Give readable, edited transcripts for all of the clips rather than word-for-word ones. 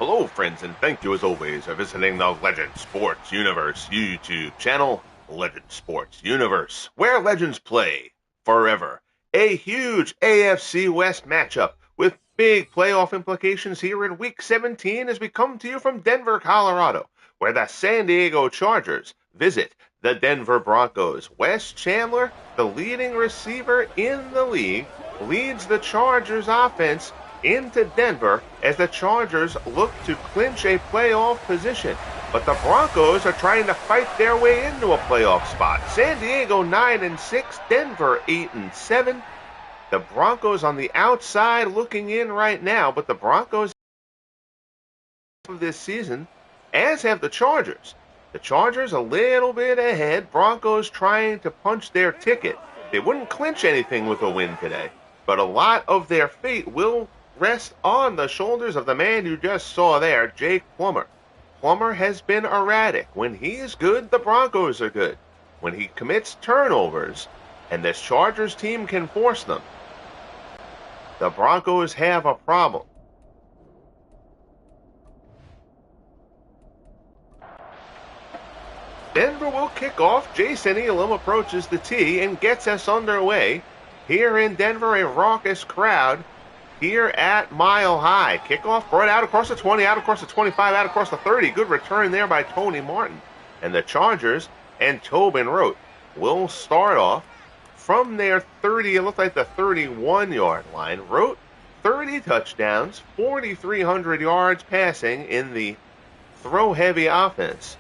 Hello, friends, and thank you as always for visiting the Legend Sports Universe YouTube channel, Legend Sports Universe, where legends play forever. A huge AFC West matchup with big playoff implications here in Week 17 as we come to you from Denver, Colorado, where the San Diego Chargers visit the Denver Broncos. Wes Chandler, the leading receiver in the league, leads the Chargers offense into Denver as the Chargers look to clinch a playoff position. But the Broncos are trying to fight their way into a playoff spot. San Diego 9-6, Denver 8-7. The Broncos on the outside looking in right now, but the Broncos of this season, as have the Chargers. The Chargers a little bit ahead, Broncos trying to punch their ticket. They wouldn't clinch anything with a win today, but a lot of their fate will rest on the shoulders of the man you just saw there, Jake Plummer. Plummer has been erratic. When he is good, the Broncos are good. When he commits turnovers, and this Chargers team can force them, the Broncos have a problem. Denver will kick off. Jason Elam approaches the tee and gets us underway. Here in Denver, a raucous crowd here at Mile High. Kickoff brought out across the 20, out across the 25, out across the 30. Good return there by Tony Martin. And the Chargers and Tobin Rote will start off from their 30, it looks like the 31-yard line. Rote, 30 touchdowns, 4,300 yards passing in the throw-heavy offense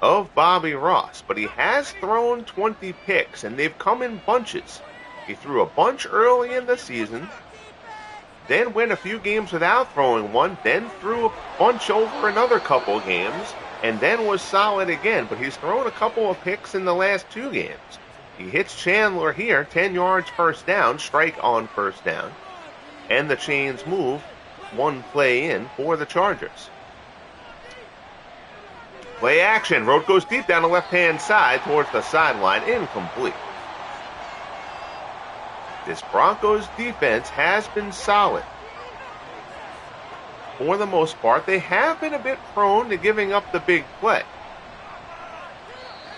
of Bobby Ross. But he has thrown 20 picks, and they've come in bunches. He threw a bunch early in the season, then went a few games without throwing one, then threw a bunch over another couple games, and then was solid again. But he's thrown a couple of picks in the last two games. He hits Chandler here, 10 yards first down, strike on first down, and the chains move one play in for the Chargers. Play action. Rote goes deep down the left-hand side towards the sideline, incomplete. This Broncos defense has been solid. For the most part, they have been a bit prone to giving up the big play.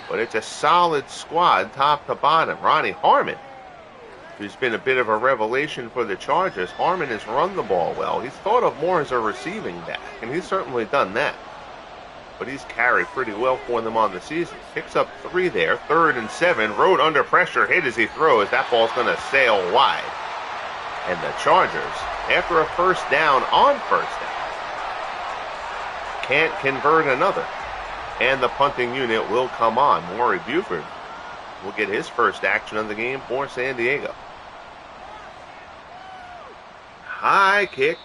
But it's a solid squad top to bottom. Ronnie Harmon, who's been a bit of a revelation for the Chargers. Harmon has run the ball well. He's thought of more as a receiving back, and he's certainly done that. But he's carried pretty well for them on the season. Picks up 3 there, 3rd and 7. Rote under pressure, hit as he throws. That ball's going to sail wide. And the Chargers, after a first down on first down, can't convert another. And the punting unit will come on. Maury Buford will get his first action of the game for San Diego. High kick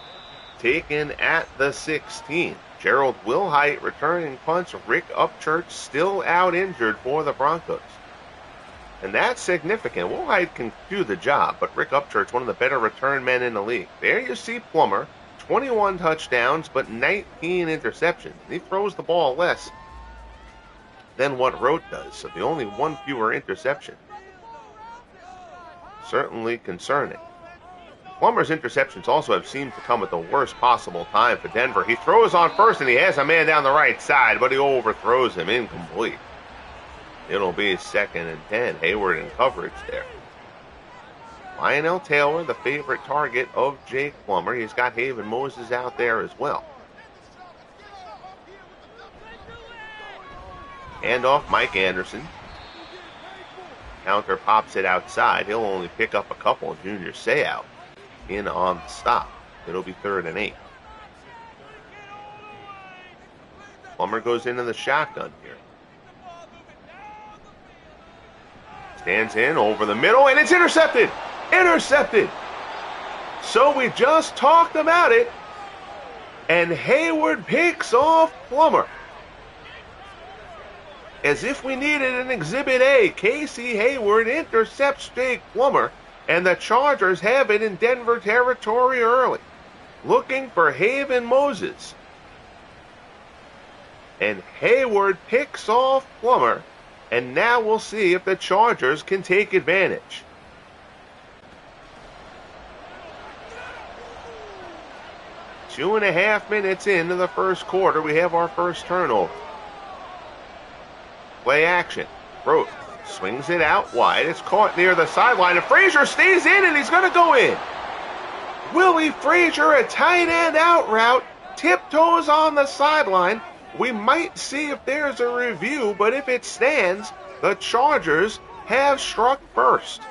taken at the 16. Gerald Wilhite returning punts. Rick Upchurch still out injured for the Broncos. And that's significant. Wilhite can do the job, but Rick Upchurch, one of the better return men in the league. There you see Plummer, 21 touchdowns, but 19 interceptions. He throws the ball less than what Rote does, so the only one fewer interception. Certainly concerning. Plummer's interceptions also have seemed to come at the worst possible time for Denver. He throws on first, and he has a man down the right side, but he overthrows him, incomplete. It'll be 2nd and 10. Hayward in coverage there. Lionel Taylor, the favorite target of Jake Plummer. He's got Haven Moses out there as well. Handoff, Mike Anderson. Counter pops it outside. He'll only pick up a couple. Junior Seau in on the stop. It'll be 3rd and 8. Plummer goes into the shotgun here. Stands in over the middle, and it's intercepted! Intercepted! So we just talked about it, and Hayward picks off Plummer. As if we needed an Exhibit A, Casey Hayward intercepts Jake Plummer, and the Chargers have it in Denver territory early. Looking for Haven Moses. And Hayward picks off Plummer, and now we'll see if the Chargers can take advantage. 2.5 minutes into the first quarter, we have our first turnover. Play action. Rote swings it out wide. It's caught near the sideline, and Frazier stays in, and he's going to go in. Willie Frazier, a tight end out route, tiptoes on the sideline. We might see if there's a review, but if it stands, the Chargers have struck first.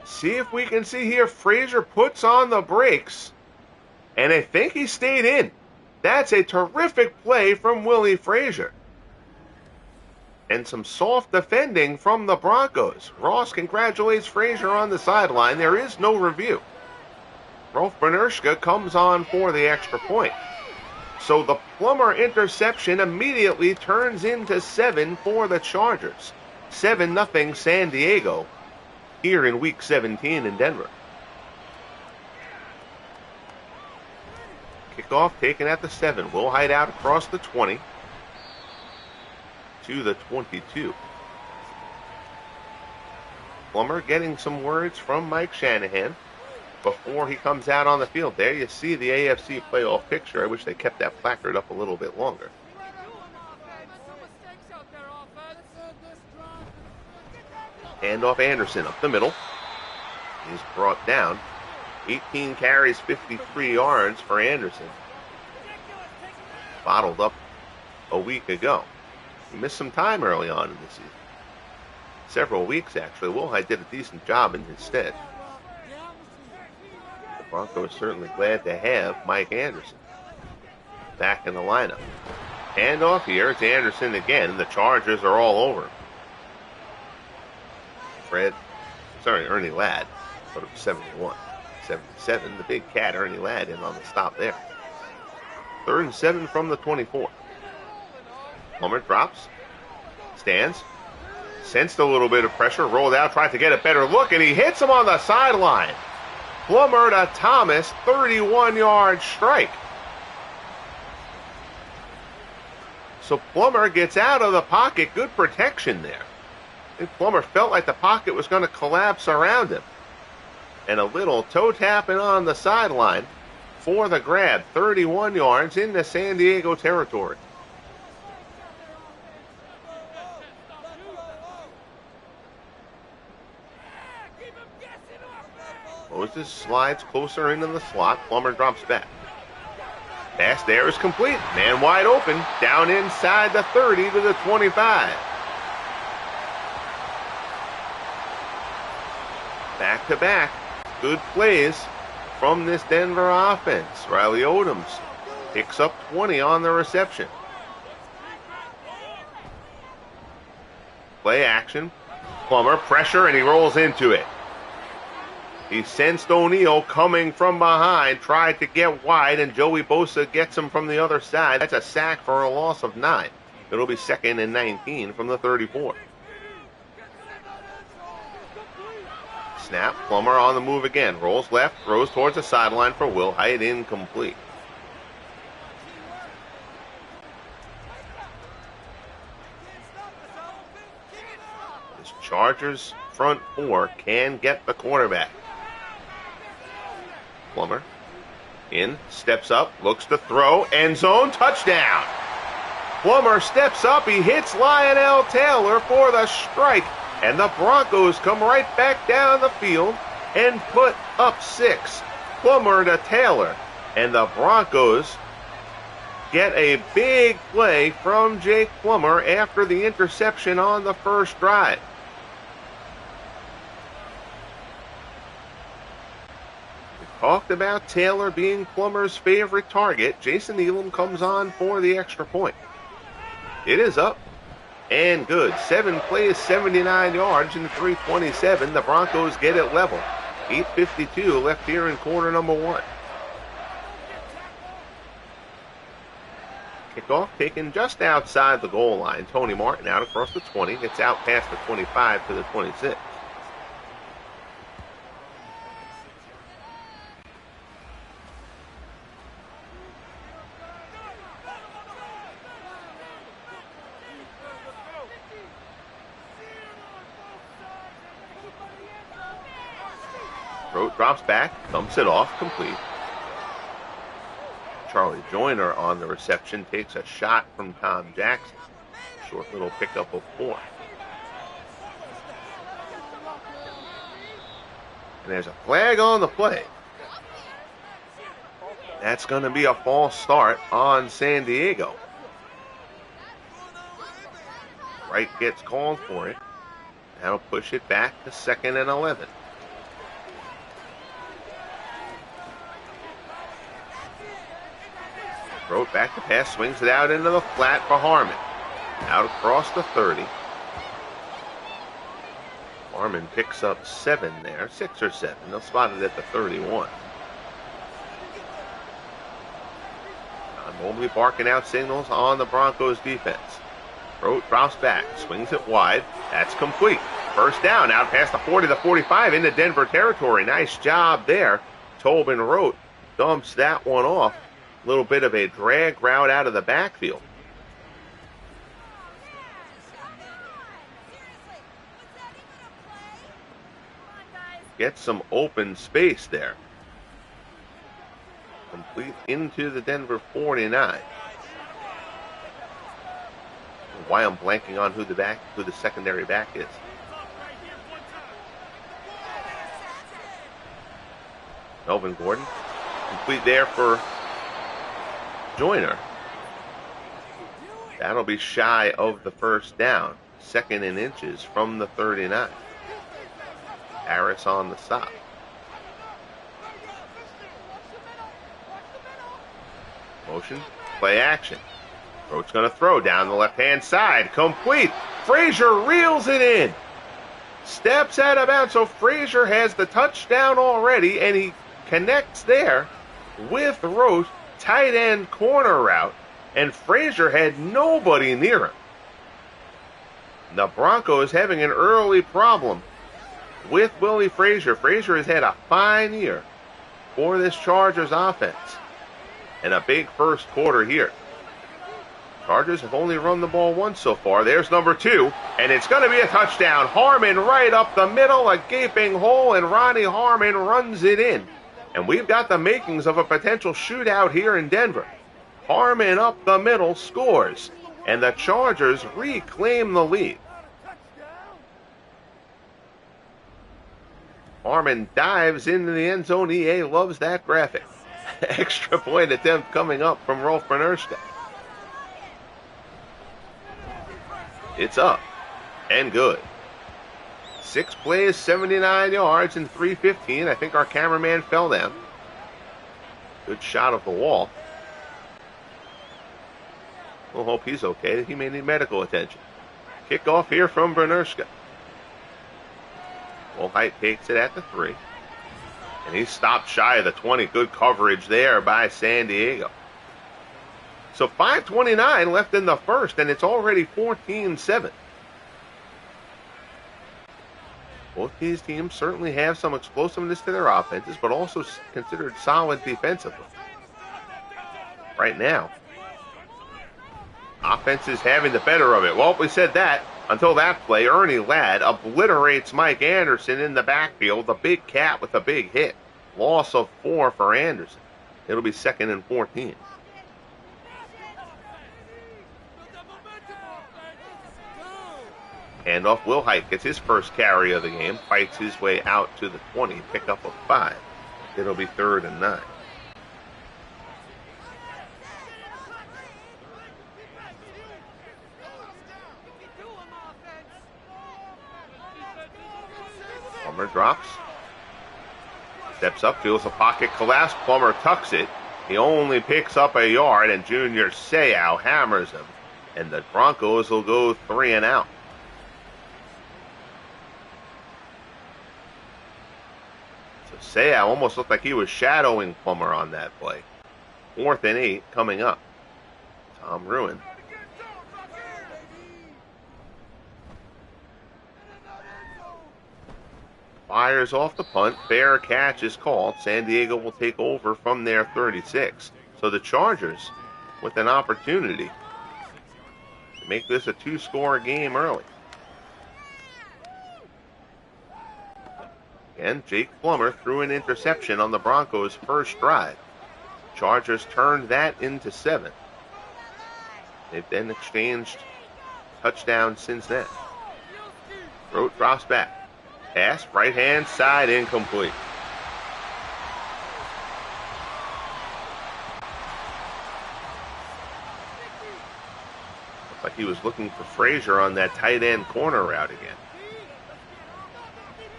See if we can see here. Frazier puts on the brakes, and I think he stayed in. That's a terrific play from Willie Frazier. And some soft defending from the Broncos. Ross congratulates Frazier on the sideline. There is no review. Rolf Benershka comes on for the extra point. So the Plummer interception immediately turns into 7 for the Chargers. 7-0 San Diego here in Week 17 in Denver. Kickoff taken at the 7. Will hide out across the 20 to the 22. Plummer getting some words from Mike Shanahan before he comes out on the field. There you see the AFC playoff picture. I wish they kept that placard up a little bit longer. Handoff Anderson up the middle. He's brought down. 18 carries, 53 yards for Anderson. Bottled up a week ago. He missed some time early on in the season. Several weeks, actually. Wilhite did a decent job in his stead. The Broncos are certainly glad to have Mike Anderson back in the lineup. Handoff here. It's Anderson again. The Chargers are all over him. Ernie Ladd. But it was 71. 77. The big cat, Ernie Ladd, in on the stop there. 3rd and 7 from the 24. Plummer drops. Stands. Sensed a little bit of pressure. Rolled out. Tried to get a better look. And he hits him on the sideline. Plummer to Thomas. 31-yard strike. So Plummer gets out of the pocket. Good protection there. I think Plummer felt like the pocket was going to collapse around him. And a little toe tapping on the sideline for the grab. 31 yards into San Diego territory. Moses slides closer into the slot. Plummer drops back. Pass there is complete. Man wide open. Down inside the 30 to the 25. Back to back. Good plays from this Denver offense. Riley Odoms picks up 20 on the reception. Play action. Plummer pressure, and he rolls into it. He sensed O'Neal coming from behind, tried to get wide, and Joey Bosa gets him from the other side. That's a sack for a loss of 9. It'll be 2nd and 19 from the 34. Snap, Plummer on the move again. Rolls left, throws towards the sideline for Will Hite, incomplete. This Chargers front 4 can get the quarterback. Plummer in, steps up, looks to throw, end zone, touchdown. Plummer steps up, he hits Lionel Taylor for the strike. And the Broncos come right back down the field and put up 6. Plummer to Taylor. And the Broncos get a big play from Jake Plummer after the interception on the first drive. We talked about Taylor being Plummer's favorite target. Jason Elam comes on for the extra point. It is up. And good. 7 plays, 79 yards, and 3:27. The Broncos get it level. 8:52 left here in quarter number 1. Kickoff taken just outside the goal line. Tony Martin out across the 20. Gets out past the 25 to the 26. Rote drops back, dumps it off, complete. Charlie Joyner on the reception takes a shot from Tom Jackson. Short little pickup of 4. And there's a flag on the play. That's going to be a false start on San Diego. Wright gets called for it. That'll push it back to 2nd and 11. Rote back to pass, swings it out into the flat for Harmon. Out across the 30. Harmon picks up 7 there, 6 or 7. They'll spot it at the 31. John Mobley barking out signals on the Broncos defense. Rote drops back, swings it wide. That's complete. First down, out past the 40 to 45 into Denver territory. Nice job there. Tobin Rote dumps that one off. A little bit of a drag route out of the backfield. Get some open space there. Complete into the Denver 49. Why I'm blanking on who the secondary back is. Melvin Gordon. Complete there for Joyner. That'll be shy of the first down. 2nd and inches from the 39. Harris on the stop. Motion, play action. Rote's going to throw down the left-hand side. Complete. Frazier reels it in. Steps out of bounds. So Frazier has the touchdown already, and he connects there with Rote. Tight end corner route, and Frazier had nobody near him. The Broncos having an early problem with Willie Frazier. Frazier has had a fine year for this Chargers offense, and a big first quarter here. Chargers have only run the ball once so far. There's number 2, and it's going to be a touchdown. Harmon right up the middle, a gaping hole, and Ronnie Harmon runs it in. And we've got the makings of a potential shootout here in Denver. Harmon up the middle scores, and the Chargers reclaim the lead. Harmon dives into the end zone. EA loves that graphic. Extra point attempt coming up from Rolf Bernerska. It's up and good. 6 plays, 79 yards, and 3:15. I think our cameraman fell down. Good shot of the wall. We'll hope he's okay. He may need medical attention. Kickoff here from Bernerska. Woolheit takes it at the 3. And he's stopped shy of the 20. Good coverage there by San Diego. So 5:29 left in the first, and it's already 14-7. Both these teams certainly have some explosiveness to their offenses, but also considered solid defensively. Right now, offense is having the better of it. Well, we said that until that play. Ernie Ladd obliterates Mike Anderson in the backfield. The big cat with a big hit. Loss of 4 for Anderson. It'll be 2nd and 14. Handoff, Woolheit gets his first carry of the game, fights his way out to the 20, pickup of 5. It'll be 3rd and 9. Plummer drops. Steps up, feels a pocket collapse. Plummer tucks it. He only picks up a yard, and junior Seau hammers him. And the Broncos will go 3 and out. Seau almost looked like he was shadowing Plummer on that play. 4th and 8 coming up. Tom Ruin. Fires off the punt. Fair catch is called. San Diego will take over from their 36. So the Chargers with an opportunity to make this a 2-score game early. And Jake Plummer threw an interception on the Broncos' first drive. Chargers turned that into 7. They've then exchanged touchdowns since then. Rote drops back. Pass, right hand side, incomplete. Looks like he was looking for Frazier on that tight end corner route again.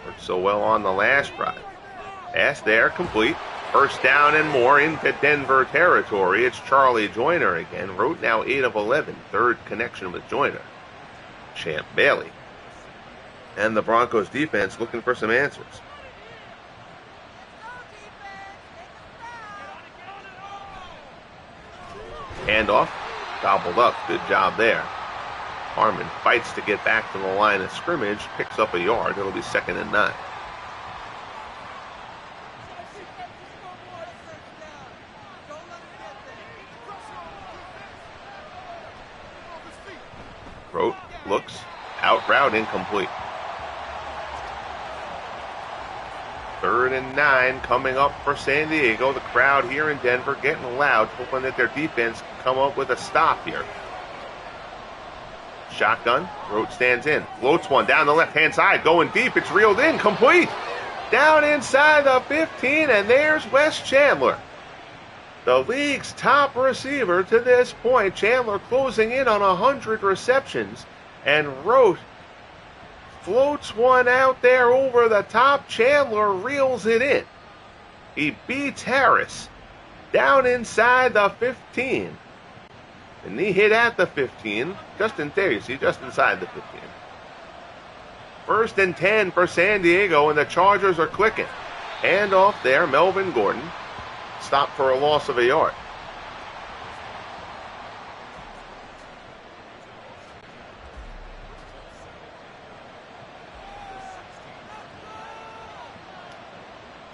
Worked so well on the last drive. Pass there, complete. First down and more into Denver territory. It's Charlie Joyner again. Rote now 8 of 11. Third connection with Joyner. Champ Bailey. And the Broncos defense looking for some answers. Handoff. Gobbled up. Good job there. Harmon fights to get back to the line of scrimmage. Picks up a yard. It'll be 2nd and 9. Rote looks, out route incomplete. 3rd and 9 coming up for San Diego. The crowd here in Denver getting loud, hoping that their defense can come up with a stop here. Shotgun, Rote stands in, floats one down the left-hand side, going deep, it's reeled in, complete. Down inside the 15, and there's Wes Chandler. The league's top receiver to this point. Chandler closing in on 100 receptions. And Rote floats one out there over the top. Chandler reels it in. He beats Harris down inside the 15. And he hit at the 15. Just inside the 15. 1st and 10 for San Diego, and the Chargers are clicking. Hand off there, Melvin Gordon. Stopped for a loss of a yard.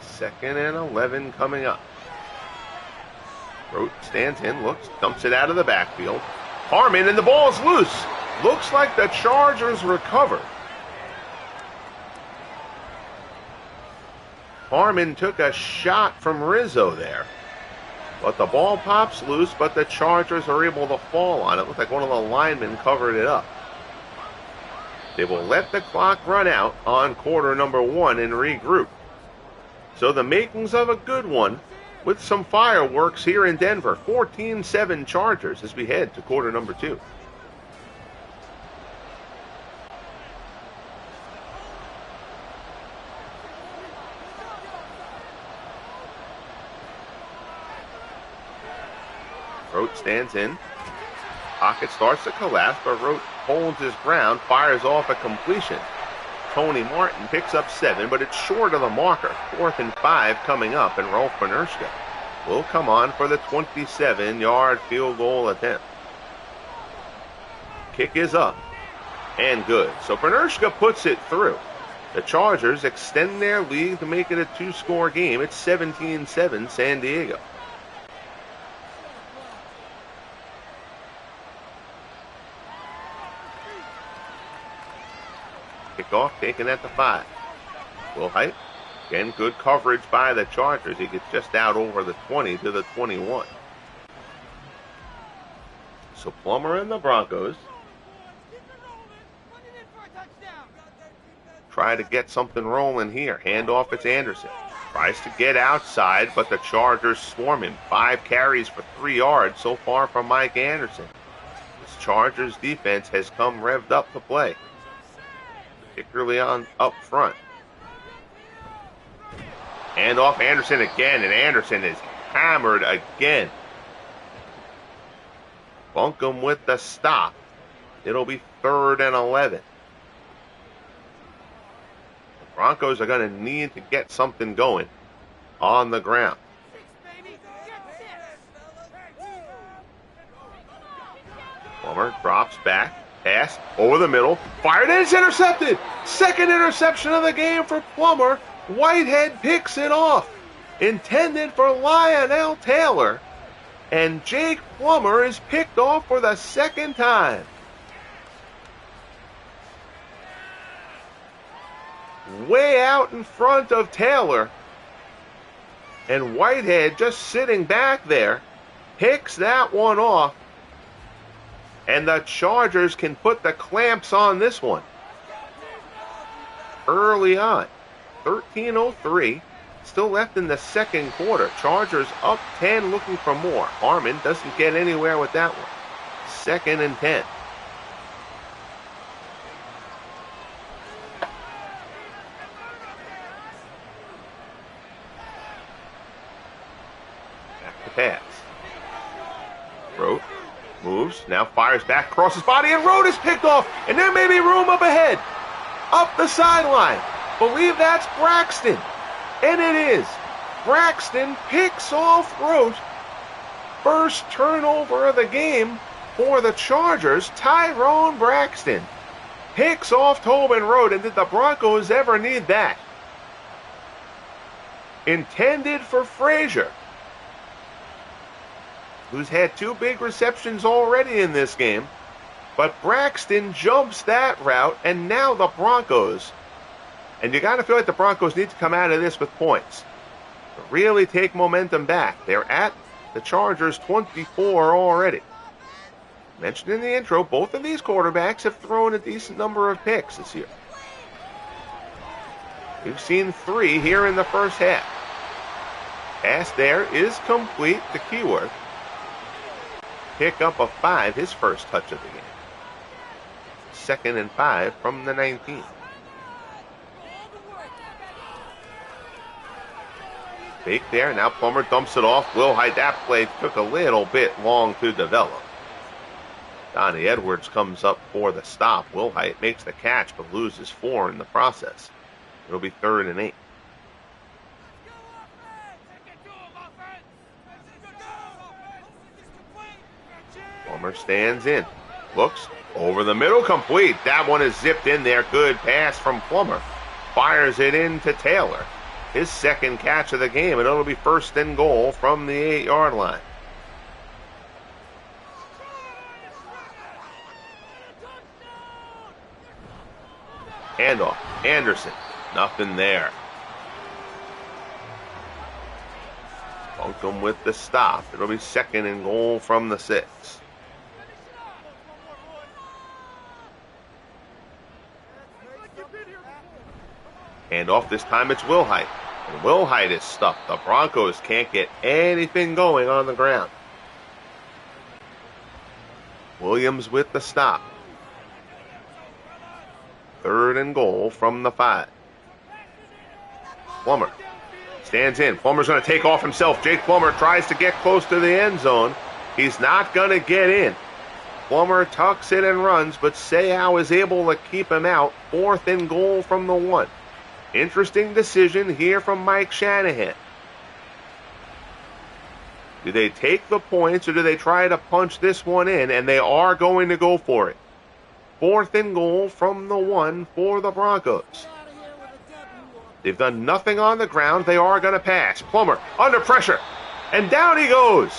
Second and 11 coming up. Rote stands in, looks, dumps it out of the backfield. Harmon, and the ball's loose. Looks like the Chargers recovered. Harmon took a shot from Rizzo there. But the ball pops loose, but the Chargers are able to fall on it. Looks like one of the linemen covered it up. They will let the clock run out on quarter number 1 and regroup. So the makings of a good one with some fireworks here in Denver. 14-7 Chargers as we head to quarter number 2. Rote stands in. Pocket starts to collapse, but Rote holds his ground, fires off a completion. Tony Martin picks up 7, but it's short of the marker. 4th and 5 coming up, and Rolf Benershka will come on for the 27-yard field goal attempt. Kick is up and good. So Benershka puts it through. The Chargers extend their lead to make it a 2-score game. It's 17-7 San Diego. Kickoff taken at the 5. Will Height. Again, good coverage by the Chargers. He gets just out over the 20 to the 21. So Plummer and the Broncos try to get something rolling here. Handoff, it's Anderson. Tries to get outside, but the Chargers swarm him. 5 carries for 3 yards so far from Mike Anderson. This Chargers defense has come revved up to play, particularly on up front. Hand off Anderson again, and Anderson is hammered again. Bunkum with the stop. It'll be 3rd and 11. The Broncos are going to need to get something going on the ground. Plummer drops back. Pass over the middle. Fired, and it's intercepted. 2nd interception of the game for Plummer. Whitehead picks it off. Intended for Lionel Taylor. And Jake Plummer is picked off for the 2nd time. way out in front of Taylor. And Whitehead just sitting back there picks that one off. And the Chargers can put the clamps on this one. Early on, 13:03, still left in the second quarter. Chargers up 10, looking for more. Harmon doesn't get anywhere with that one. 2nd and 10. Back to pass. Rote moves, now fires back, crosses body, and Rote is picked off, and there may be room up ahead. Up the sideline. Believe that's Braxton. And it is. Braxton picks off Rote. First turnover of the game for the Chargers. Tyrone Braxton picks off Tobin Rote. And did the Broncos ever need that? Intended for Frazier, who's had 2 big receptions already in this game. But Braxton jumps that route, and now the Broncos, and you got to feel like the Broncos need to come out of this with points to really take momentum back. They're at the Chargers 24 already. Mentioned in the intro, both of these quarterbacks have thrown a decent number of picks this year. We've seen 3 here in the first half. Pass there is complete to Keyworth. Pick up a 5, his first touch of the game. 2nd and 5 from the 19. Fake there, now Plummer dumps it off. Wilhite, that play took a little bit long to develop. Donnie Edwards comes up for the stop. Wilhite makes the catch but loses 4 in the process. It'll be 3rd and 8. Plummer stands in. Looks over the middle, complete. That one is zipped in there. Good pass from Plummer. Fires it into Taylor. His 2nd catch of the game, and it'll be 1st and goal from the 8-yard line. Handoff. Anderson. Nothing there. Bunked him with the stop. It'll be 2nd and goal from the 6. Handoff, this time it's Wilhite. And Wilhite is stuffed. The Broncos can't get anything going on the ground. Williams with the stop. 3rd and goal from the 5. Plummer stands in. Plummer's going to take off himself. Jake Plummer tries to get close to the end zone. He's not going to get in. Plummer tucks it and runs, but Seau is able to keep him out. 4th and goal from the 1. Interesting decision here from Mike Shanahan. Do they take the points or do they try to punch this one in? And they are going to go for it. 4th and goal from the 1 for the Broncos. They've done nothing on the ground. They are going to pass. Plummer under pressure. And down he goes.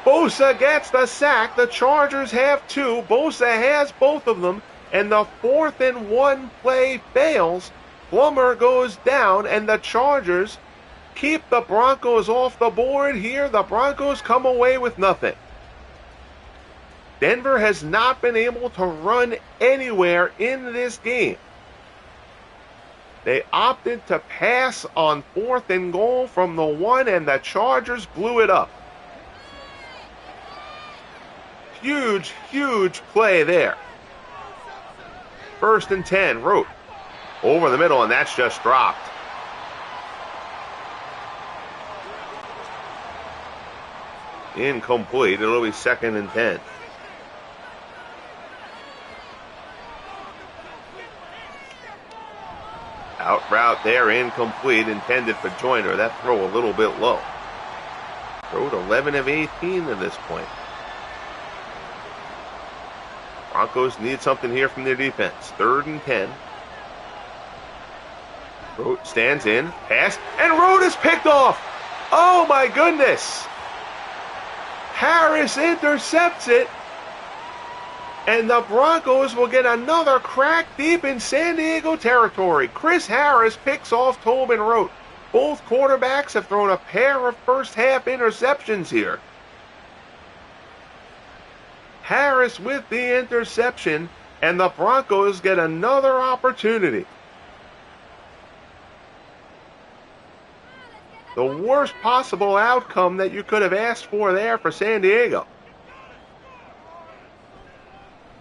Bosa gets the sack. The Chargers have 2. Bosa has both of them. And the 4th and 1 play fails. Plummer goes down, and the Chargers keep the Broncos off the board here. The Broncos come away with nothing. Denver has not been able to run anywhere in this game. They opted to pass on 4th and goal from the 1, and the Chargers blew it up. Huge, huge play there. 1st and 10, Rote. Over the middle, and that's just dropped. Incomplete. It'll be 2nd and 10. Out route there, incomplete, intended for Joyner. That throw a little bit low. Throw 11 of 18 at this point. Broncos need something here from their defense. 3rd and 10. Rote stands in, pass, and Rote is picked off. Oh my goodness. Harris intercepts it. And the Broncos will get another crack deep in San Diego territory. Chris Harris picks off Tobin Rote. Both quarterbacks have thrown a pair of first-half interceptions here. Harris with the interception, and the Broncos get another opportunity. The worst possible outcome that you could have asked for there for San Diego.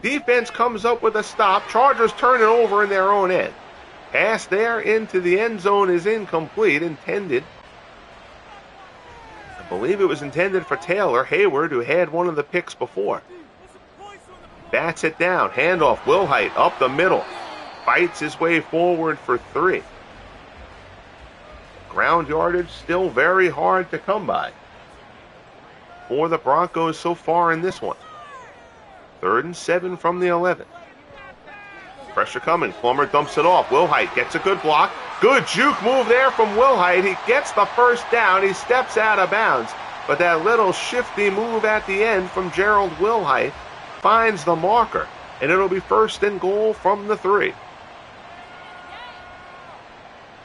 Defense comes up with a stop. Chargers turn it over in their own end. Pass there into the end zone is incomplete. Intended. I believe it was intended for Taylor Hayward, who had one of the picks before. Bats it down. Handoff. Wilhite up the middle. Fights his way forward for 3. Ground yardage still very hard to come by for the Broncos so far in this one. 3rd and 7 from the 11. Pressure coming. Plummer dumps it off. Wilhite gets a good block. Good juke move there from Wilhite. He gets the first down. He steps out of bounds. But that little shifty move at the end from Gerald Wilhite finds the marker. And it'll be 1st and goal from the 3.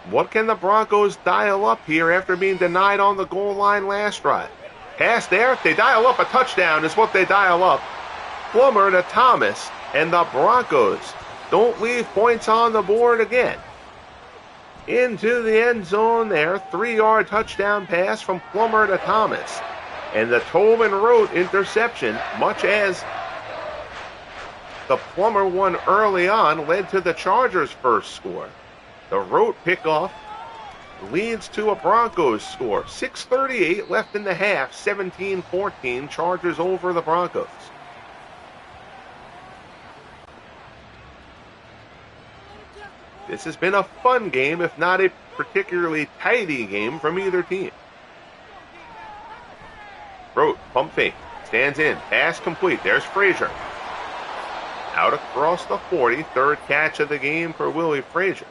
What can the Broncos dial up here after being denied on the goal line last drive? Pass there. They dial up a touchdown is what they dial up. Plummer to Thomas, and the Broncos don't leave points on the board again. Into the end zone there, 3-yard touchdown pass from Plummer to Thomas. And the Tobin Rote interception, much as the Plummer one early on, led to the Chargers' first score. The Rote pickoff leads to a Broncos score. 6:38 left in the half, 17-14, Chargers over the Broncos. This has been a fun game, if not a particularly tidy game from either team. Rote, pump fake, stands in, pass complete. There's Frazier. Out across the 40, 3rd catch of the game for Willie Frazier.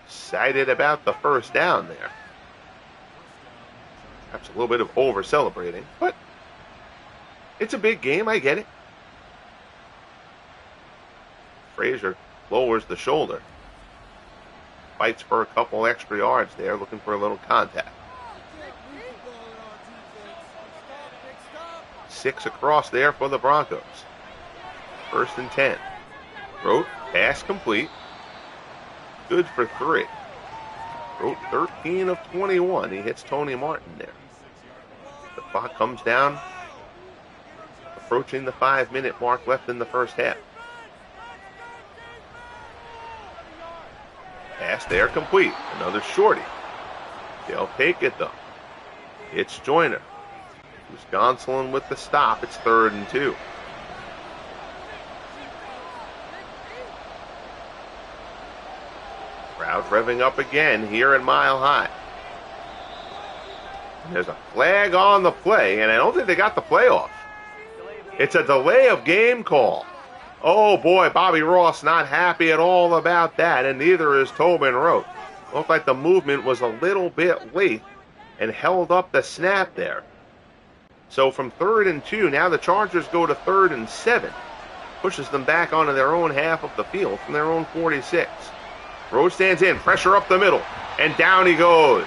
Excited about the first down there. Perhaps a little bit of over-celebrating, but it's a big game, I get it. Frazier lowers the shoulder. Fights for a couple extra yards there, looking for a little contact. 6 across there for the Broncos. 1st and 10. Rote, pass complete. Good for 3. Rote 13 of 21. He hits Tony Martin there. The clock comes down, approaching the 5-minute mark left in the first half. Pass there complete. Another shorty. They'll take it though. It's Joyner. Who's Gonsolin with the stop. It's 3rd and 2. Crowd revving up again here at Mile High. And there's a flag on the play, and I don't think they got the play off. It's a delay of game call. Oh boy, Bobby Ross not happy at all about that, and neither is Tobin Rote. Looked like the movement was a little bit late and held up the snap there. So from 3rd and 2, now the Chargers go to 3rd and 7. Pushes them back onto their own half of the field from their own 46. Rote stands in, pressure up the middle, and down he goes.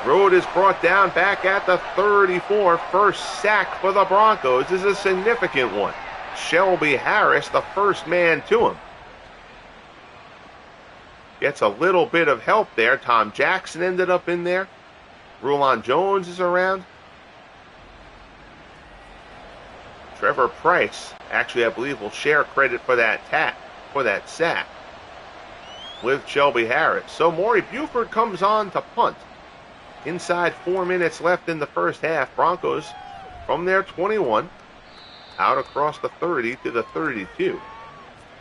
Rote is brought down back at the 34. First sack for the Broncos is a significant one. Shelby Harris, the first man to him. Gets a little bit of help there. Tom Jackson ended up in there. Rulon Jones is around. Trevor Price, actually I believe, will share credit for that sack with Shelby Harris. So Maury Buford comes on to punt. Inside 4 minutes left in the first half. Broncos from their 21 out across the 30 to the 32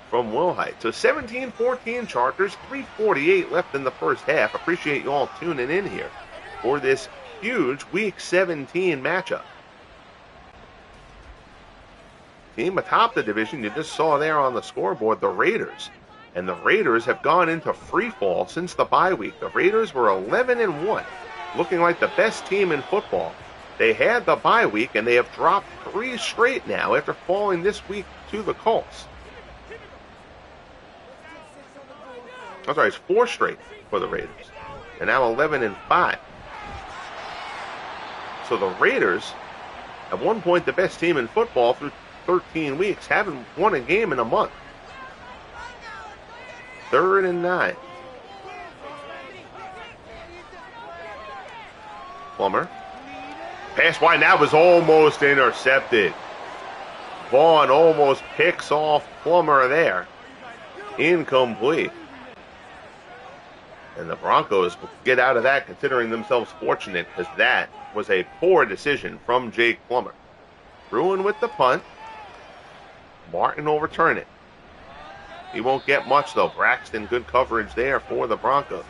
from Wilhite. So 17-14 Chargers, 3:48 left in the first half. Appreciate you all tuning in here for this huge Week 17 matchup. Team atop the division, you just saw there on the scoreboard, the Raiders. And the Raiders have gone into free fall since the bye week. The Raiders were 11-1. Looking like the best team in football. They had the bye week, and they have dropped 3 straight now after falling this week to the Colts. I'm sorry, it's 4 straight for the Raiders. And now 11-5. So the Raiders, at one point the best team in football through 13 weeks, haven't won a game in a month. 3rd and 9. Plummer. Pass wide, that was almost intercepted. Vaughn almost picks off Plummer there. Incomplete. And the Broncos will get out of that considering themselves fortunate, because that was a poor decision from Jake Plummer. Bruin with the punt. Martin will return it. He won't get much, though. Braxton, good coverage there for the Broncos.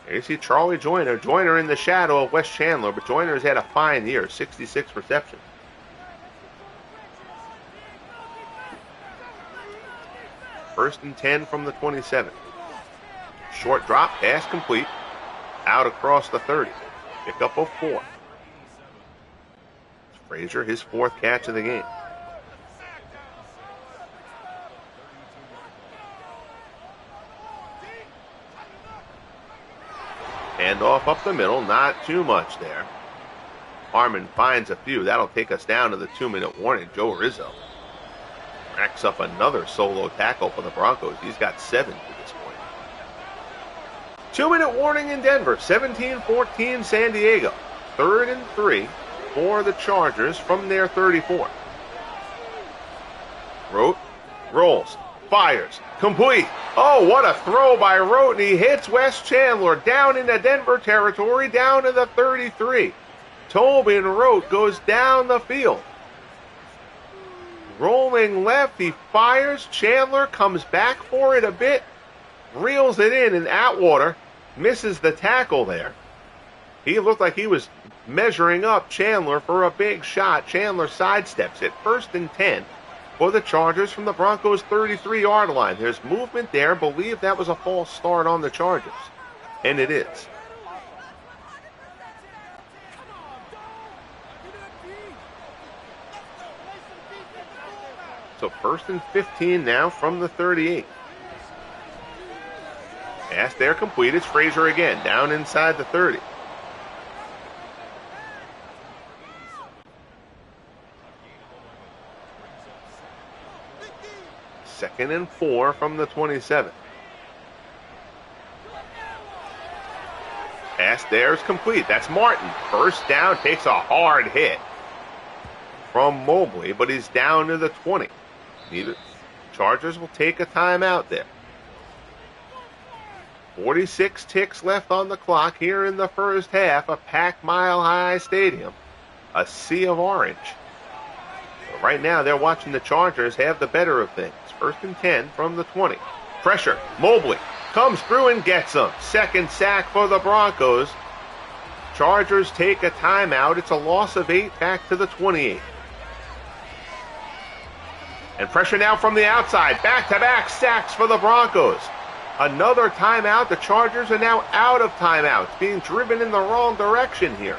Here you see Charlie Joyner. Joyner in the shadow of Wes Chandler, but Joyner has had a fine year, 66 receptions. First and 10 from the 27. Short drop, pass complete. Out across the 30. Pickup of 4. Frazier, his 4th catch of the game. Handoff up the middle, not too much there. Harmon finds a few. That'll take us down to the 2-minute warning. Joe Rizzo racks up another solo tackle for the Broncos. He's got 7 to this point. 2-minute warning in Denver. 17-14 San Diego. 3rd and 3 for the Chargers from their 34. Rote rolls. Fires. Complete. Oh, what a throw by Rote. He hits Wes Chandler down into Denver territory, down to the 33. Tobin Rote goes down the field. Rolling left, he fires. Chandler comes back for it a bit, reels it in, and Atwater misses the tackle there. He looked like he was measuring up Chandler for a big shot. Chandler sidesteps it. 1st and 10 for the Chargers from the Broncos' 33-yard line. There's movement there. Believe that was a false start on the Chargers. And it is. So 1st and 15 now from the 38. Pass there complete. It's Frazier again, down inside the 30. Second and 4 from the 27. Pass there is complete. That's Martin. First down, takes a hard hit from Mobley, but he's down to the 20. Chargers will take a timeout there. 46 ticks left on the clock here in the first half. A packed Mile High Stadium. A sea of orange. But right now they're watching the Chargers have the better of things. 1st and 10 from the 20. Pressure. Mobley comes through and gets him. 2nd sack for the Broncos. Chargers take a timeout. It's a loss of 8 back to the 28. And pressure now from the outside. Back-to-back sacks for the Broncos. Another timeout. The Chargers are now out of timeouts, being driven in the wrong direction here.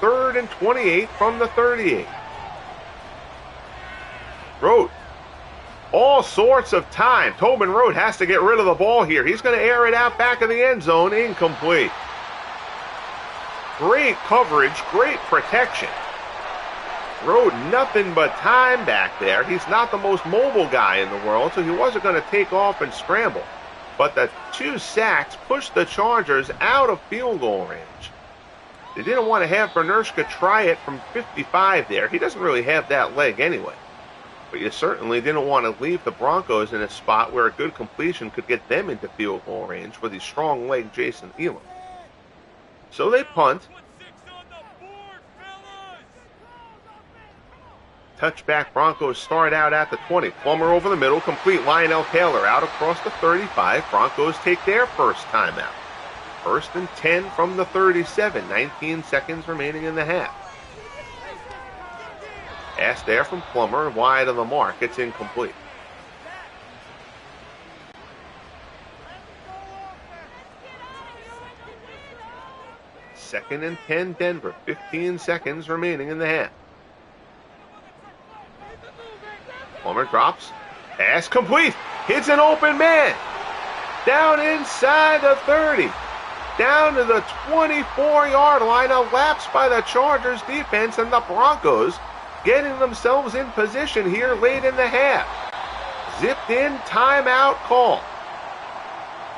3rd and 28 from the 38. Rote. All sorts of time. Tobin Rote has to get rid of the ball here. He's going to air it out back of the end zone. Incomplete. Great coverage. Great protection. Rote nothing but time back there. He's not the most mobile guy in the world, so he wasn't going to take off and scramble. But the 2 sacks pushed the Chargers out of field goal range. They didn't want to have Bernershka try it from 55 there. He doesn't really have that leg anyway. But you certainly didn't want to leave the Broncos in a spot where a good completion could get them into field goal range for the strong-legged Jason Elam. So they punt. Touchback Broncos start out at the 20. Plummer over the middle, complete. Lionel Taylor out across the 35. Broncos take their first timeout. 1st and 10 from the 37. 19 seconds remaining in the half. Pass there from Plummer, wide of the mark. It's incomplete. 2nd and 10 Denver. 15 seconds remaining in the half. Plummer drops. Pass complete. Hits an open man. Down inside the 30. Down to the 24-yard line. A lapse by the Chargers defense, and the Broncos getting themselves in position here late in the half. Zipped in, timeout call.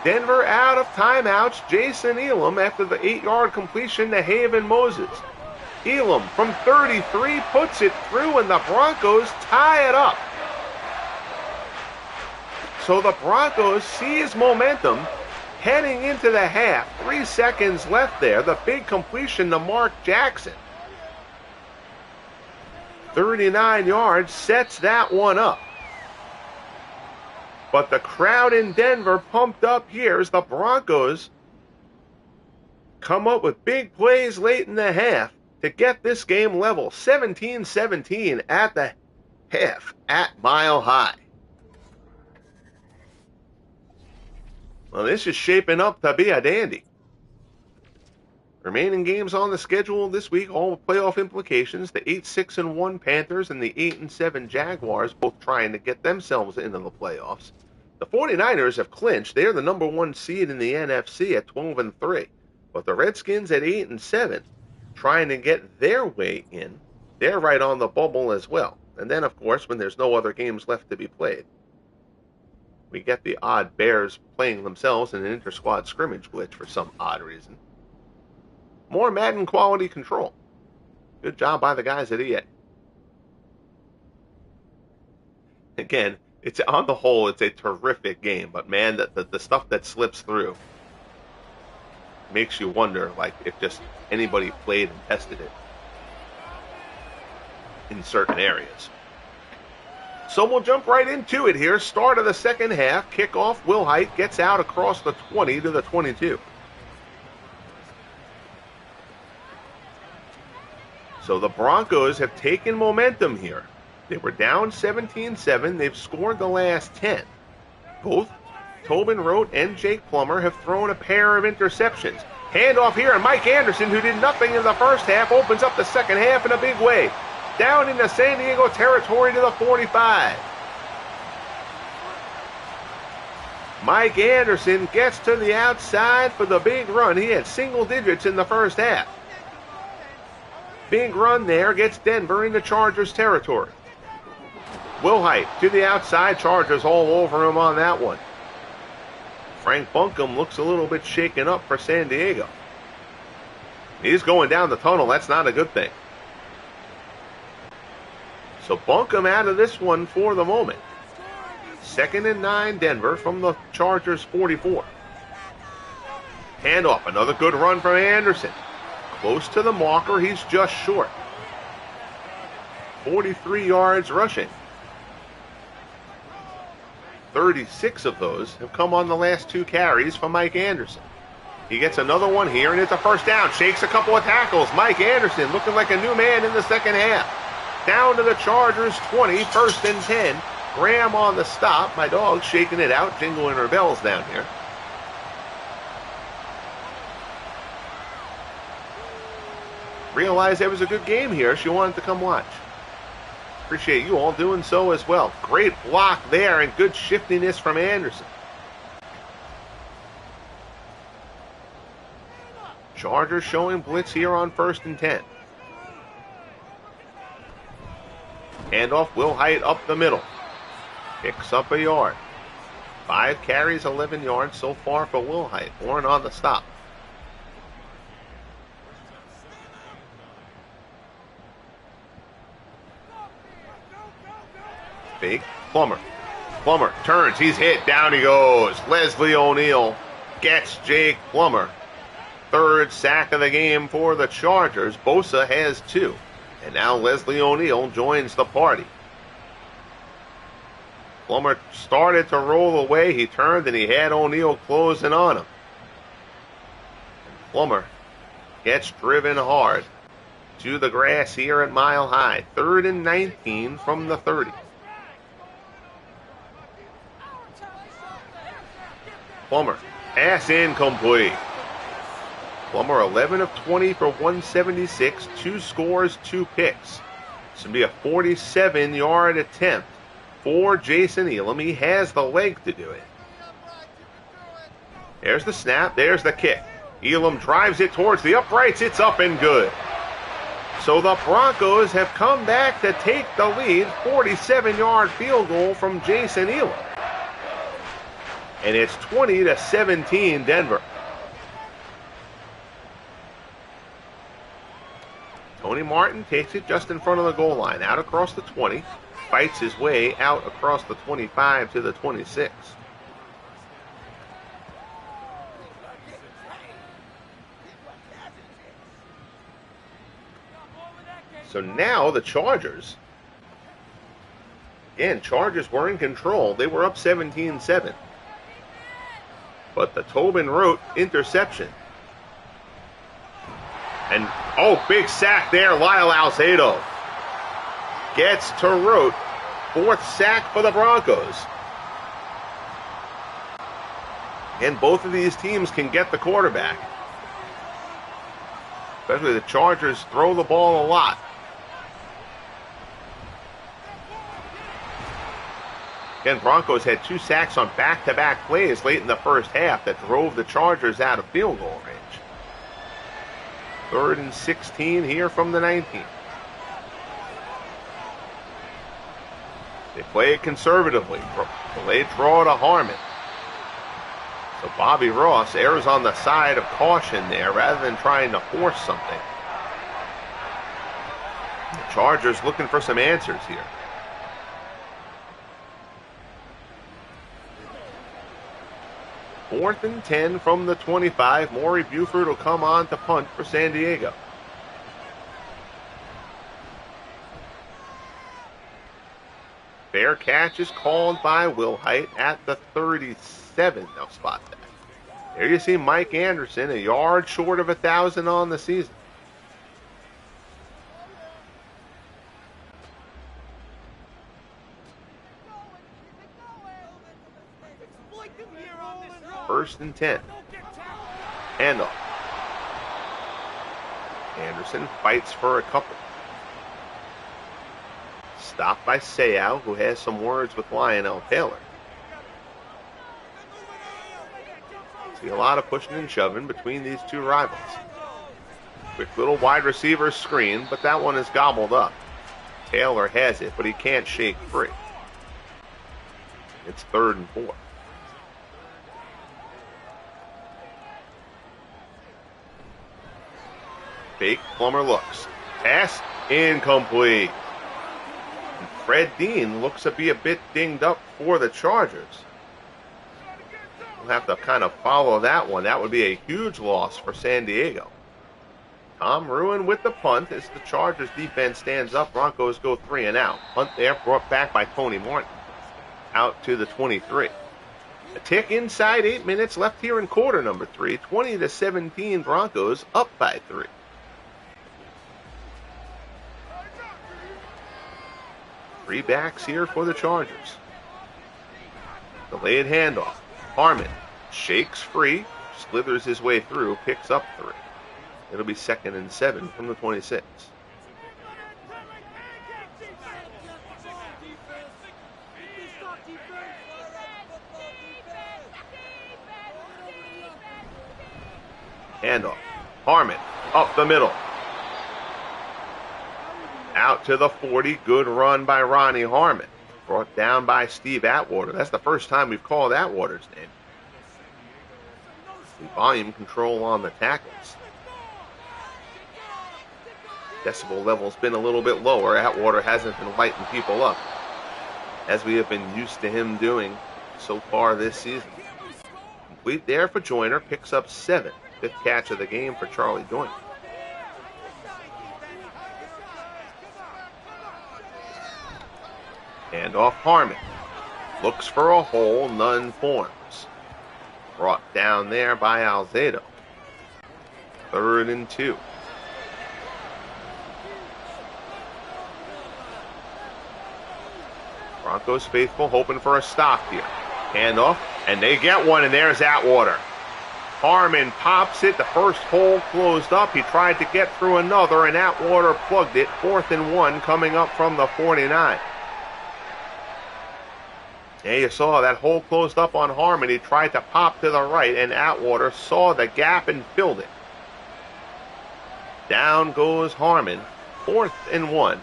Denver out of timeouts. Jason Elam after the 8-yard completion to Haven Moses. Elam from 33 puts it through, and the Broncos tie it up. So the Broncos seize momentum heading into the half. 3 seconds left there. The big completion to Mark Jackson. 39 yards sets that one up. But the crowd in Denver pumped up here as the Broncos come up with big plays late in the half to get this game level. 17-17 at the half at Mile High. Well, this is shaping up to be a dandy. Remaining games on the schedule this week, all with playoff implications. The 8-6-1 Panthers and the 8-7 Jaguars both trying to get themselves into the playoffs. The 49ers have clinched. They're the number 1 seed in the NFC at 12-3. But the Redskins at 8-7 trying to get their way in. They're right on the bubble as well. And then, of course, when there's no other games left to be played, we get the odd Bears playing themselves in an inter-squad scrimmage glitch for some odd reason. More Madden quality control. Good job by the guys at EA. Again, it's on the whole, it's a terrific game, but man, the stuff that slips through makes you wonder, like, if just anybody played and tested it in certain areas. So we'll jump right into it here. Start of the second half. Kickoff. Will Height gets out across the 20 to the 22. So the Broncos have taken momentum here. They were down 17-7. They've scored the last 10. Both Tobin Rote and Jake Plummer have thrown a pair of interceptions. Handoff here, and Mike Anderson, who did nothing in the first half, opens up the second half in a big way. Down into San Diego territory to the 45. Mike Anderson gets to the outside for the big run. He had single digits in the first half. Big run there gets Denver into Chargers territory. Will Height to the outside. Chargers all over him on that one. Frank Buncombe looks a little bit shaken up for San Diego. He's going down the tunnel. That's not a good thing. So Buncombe out of this one for the moment. 2nd and 9 Denver from the Chargers 44. Handoff. Another good run from Anderson. Close to the marker. He's just short. 43 yards rushing. 36 of those have come on the last 2 carries from Mike Anderson. He gets another one here, and it's a first down. Shakes a couple of tackles. Mike Anderson looking like a new man in the second half. Down to the Chargers 20, 1st and 10. Graham on the stop. My dog's shaking it out, jingling her bells down here. Realized there was a good game here. She wanted to come watch. Appreciate you all doing so as well. Great block there and good shiftiness from Anderson. Chargers showing blitz here on 1st and 10. Handoff. Will Height up the middle. Picks up a yard. 5 carries, 11 yards so far for Will Height. Warren on the stop. Fake. Plummer. Plummer turns. He's hit. Down he goes. Leslie O'Neal gets Jake Plummer. 3rd sack of the game for the Chargers. Bosa has 2. And now Leslie O'Neal joins the party. Plummer started to roll away. He turned and he had O'Neal closing on him. And Plummer gets driven hard to the grass here at Mile High. 3rd and 19 from the 30. Plummer, pass incomplete. Plummer 11 of 20 for 176, 2 scores, 2 picks. This would be a 47-yard attempt for Jason Elam. He has the leg to do it. There's the snap. There's the kick. Elam drives it towards the uprights. It's up and good. So the Broncos have come back to take the lead. 47-yard field goal from Jason Elam. And it's 20-17 Denver. Tony Martin takes it just in front of the goal line, out across the 20, fights his way out across the 25 to the 26. So now the Chargers, again, Chargers were in control. They were up 17-7. But the Tobin Rote interception. And, oh, big sack there. Lyle Alzado gets to Rote. 4th sack for the Broncos. And both of these teams can get the quarterback. Especially the Chargers throw the ball a lot. Again, Broncos had 2 sacks on back-to-back plays late in the first half that drove the Chargers out of field goal range. 3rd and 16 here from the 19. They play it conservatively. Delayed draw to Harmon. So Bobby Ross errs on the side of caution there rather than trying to force something. The Chargers looking for some answers here. Fourth and 10 from the 25. Maury Buford will come on to punt for San Diego. Fair catch is called by Wilhite at the 37. They'll spot that. There you see Mike Anderson, a yard short of 1,000 on the season. First and 10. Handoff. Anderson fights for a couple. Stopped by Seau, who has some words with Lionel Taylor. See a lot of pushing and shoving between these two rivals. Quick little wide receiver screen, but that one is gobbled up. Taylor has it, but he can't shake free. It's 3rd and 4. Fake, Plummer looks. Pass, incomplete. And Fred Dean looks to be a bit dinged up for the Chargers. We'll have to kind of follow that one. That would be a huge loss for San Diego. Tom Ruin with the punt as the Chargers defense stands up. Broncos go 3 and out. Punt there brought back by Tony Martin. Out to the 23. A tick inside 8 minutes left here in quarter number 3. 20-17 Broncos up by 3. Three backs here for the Chargers. Delayed handoff. Harmon shakes free, slithers his way through, picks up 3. It'll be 2nd and 7 from the 26. Handoff. Harmon up the middle. Out to the 40. Good run by Ronnie Harmon. Brought down by Steve Atwater. That's the first time we've called Atwater's name. The volume control on the tackles. Decibel level's been a little bit lower. Atwater hasn't been lighting people up, as we have been used to him doing so far this season. Complete there for Joyner. Picks up 7. 5th catch of the game for Charlie Joyner. And off Harmon. Looks for a hole, none forms. Brought down there by Alzado. 3rd and 2. Broncos faithful hoping for a stop here. Handoff, and they get one, and there's Atwater. Harmon pops it. The first hole closed up. He tried to get through another, and Atwater plugged it. 4th and 1 coming up from the 49. Yeah, you saw that hole closed up on Harmon. He tried to pop to the right, and Atwater saw the gap and filled it. Down goes Harmon. 4th and 1.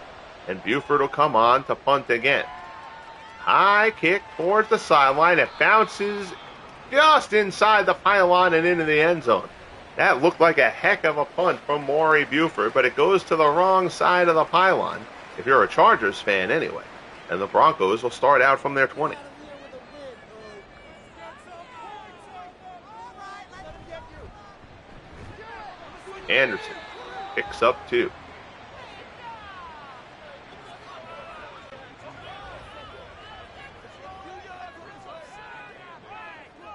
And Buford will come on to punt again. High kick towards the sideline. It bounces just inside the pylon and into the end zone. That looked like a heck of a punt from Maury Buford, but it goes to the wrong side of the pylon, if you're a Chargers fan anyway. And the Broncos will start out from their 20. Anderson picks up 2.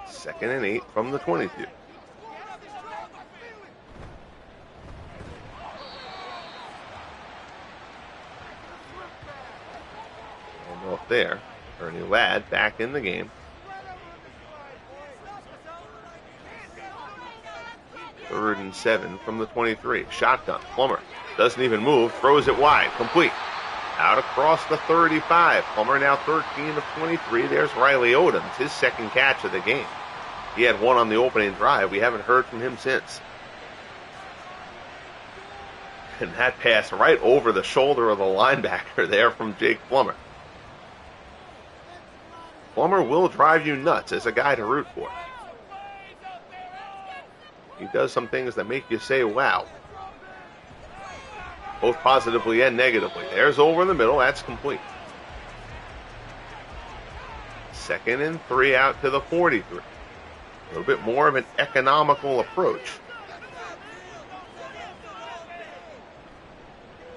Second and 8 from the 22. And off there, Ernie Ladd back in the game. Third and 7 from the 23. Shotgun. Plummer doesn't even move. Throws it wide. Complete. Out across the 35. Plummer now 13 of 23. There's Riley Odoms, his second catch of the game. He had one on the opening drive. We haven't heard from him since. And that pass right over the shoulder of the linebacker there from Jake Plummer. Plummer will drive you nuts as a guy to root for. He does some things that make you say, wow. Both positively and negatively. There's over the middle. That's complete. 2nd and 3 out to the 43. A little bit more of an economical approach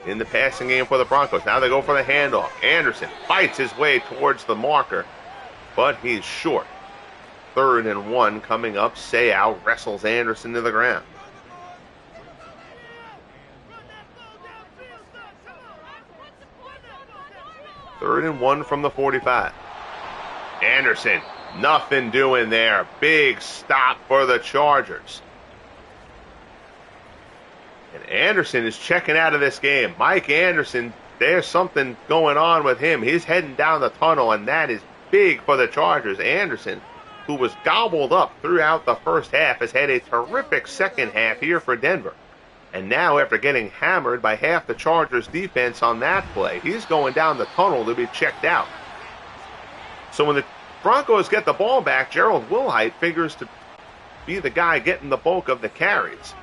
in the passing game for the Broncos. Now they go for the handoff. Anderson fights his way towards the marker, but he's short. 3rd and 1 coming up. Seau wrestles Anderson to the ground. Third and 1 from the 45. Anderson, nothing doing there. Big stop for the Chargers. And Anderson is checking out of this game. Mike Anderson, there's something going on with him. He's heading down the tunnel, and that is big for the Chargers. Anderson, who was gobbled up throughout the first half, has had a terrific second half here for Denver. And now, after getting hammered by half the Chargers defense on that play, he's going down the tunnel to be checked out. So when the Broncos get the ball back, Gerald Wilhite figures to be the guy getting the bulk of the carries,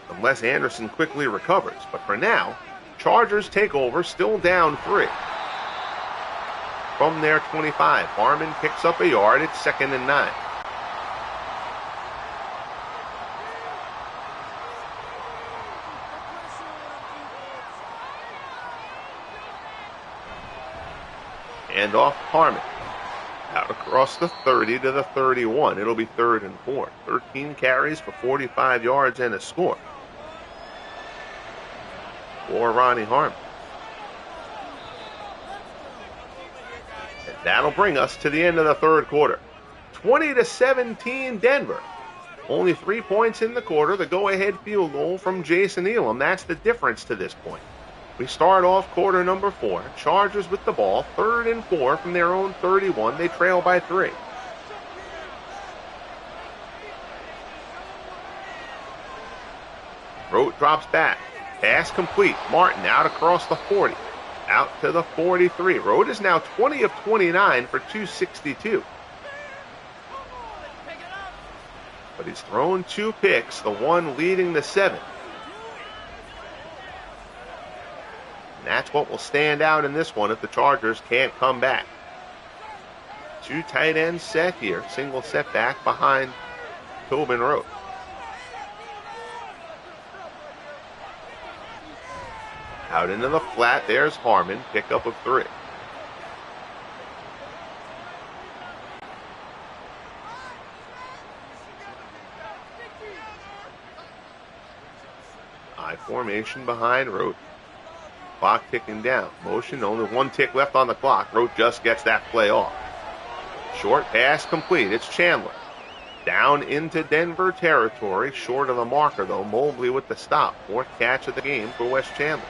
unless Anderson quickly recovers. But for now, Chargers take over, still down 3. From their 25, Harmon picks up a yard. It's 2nd and 9. And off Harmon. Out across the 30 to the 31. It'll be 3rd and 4. 13 carries for 45 yards and a score for Ronnie Harmon. And that'll bring us to the end of the third quarter. 20-17 Denver. Only 3 points in the quarter. The go-ahead field goal from Jason Elam. That's the difference to this point. We start off quarter number 4. Chargers with the ball. 3rd and 4 from their own 31. They trail by 3. Rote drops back. Pass complete. Martin out across the 40. Out to the 43. Rote is now 20 of 29 for 262. But he's thrown 2 picks, the one leading the 7. And that's what will stand out in this one if the Chargers can't come back. 2 tight ends set here. Single set back behind Tobin Rote. Out into the flat. There's Harmon. Pickup of 3. I formation behind Rote. Clock ticking down. Motion, only 1 tick left on the clock. Rote just gets that play off. Short pass complete. It's Chandler. Down into Denver territory, short of the marker though. Mobley with the stop. 4th catch of the game for Wes Chandler.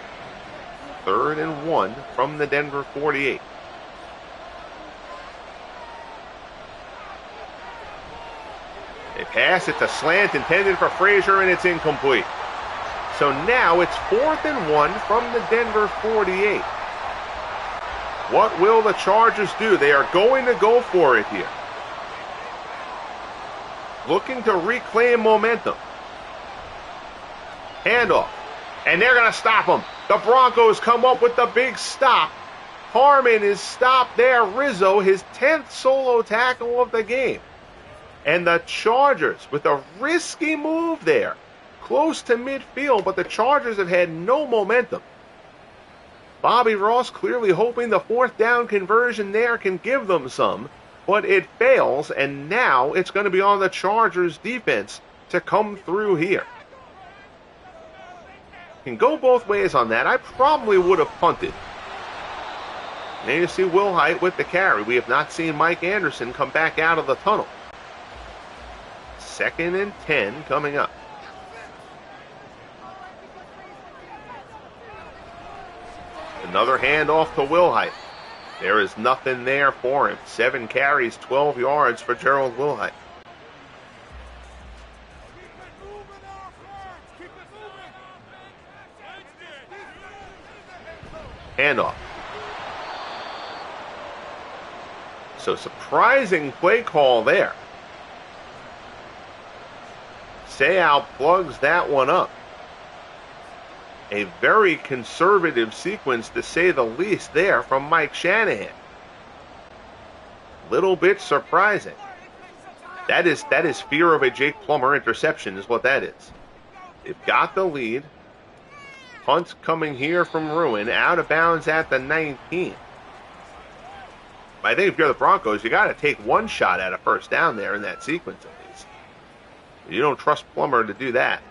3rd and 1 from the Denver 48. They pass, it's a slant intended for Frazier, and it's incomplete. So now it's 4th and 1 from the Denver 48. What will the Chargers do? They are going to go for it here. Looking to reclaim momentum. Handoff. And they're going to stop him. The Broncos come up with the big stop. Harmon is stopped there. Rizzo, his 10th solo tackle of the game. And the Chargers with a risky move there. Close to midfield, but the Chargers have had no momentum. Bobby Ross clearly hoping the 4th down conversion there can give them some, but it fails, and now it's going to be on the Chargers defense to come through here. Can go both ways on that. I probably would have punted. Now you see Will Height with the carry. We have not seen Mike Anderson come back out of the tunnel. 2nd and 10 coming up. Another handoff to Wilhite. There is nothing there for him. 7 carries, 12 yards for Gerald Wilhite. Handoff. So surprising play call there. Seau plugs that one up. A very conservative sequence, to say the least, there from Mike Shanahan. Little bit surprising. That is fear of a Jake Plummer interception is what that is. They've got the lead. Punt coming here from Ruin, out of bounds at the 19. I think if you're the Broncos, you got to take one shot at a first down there in that sequence at least. You don't trust Plummer to do that.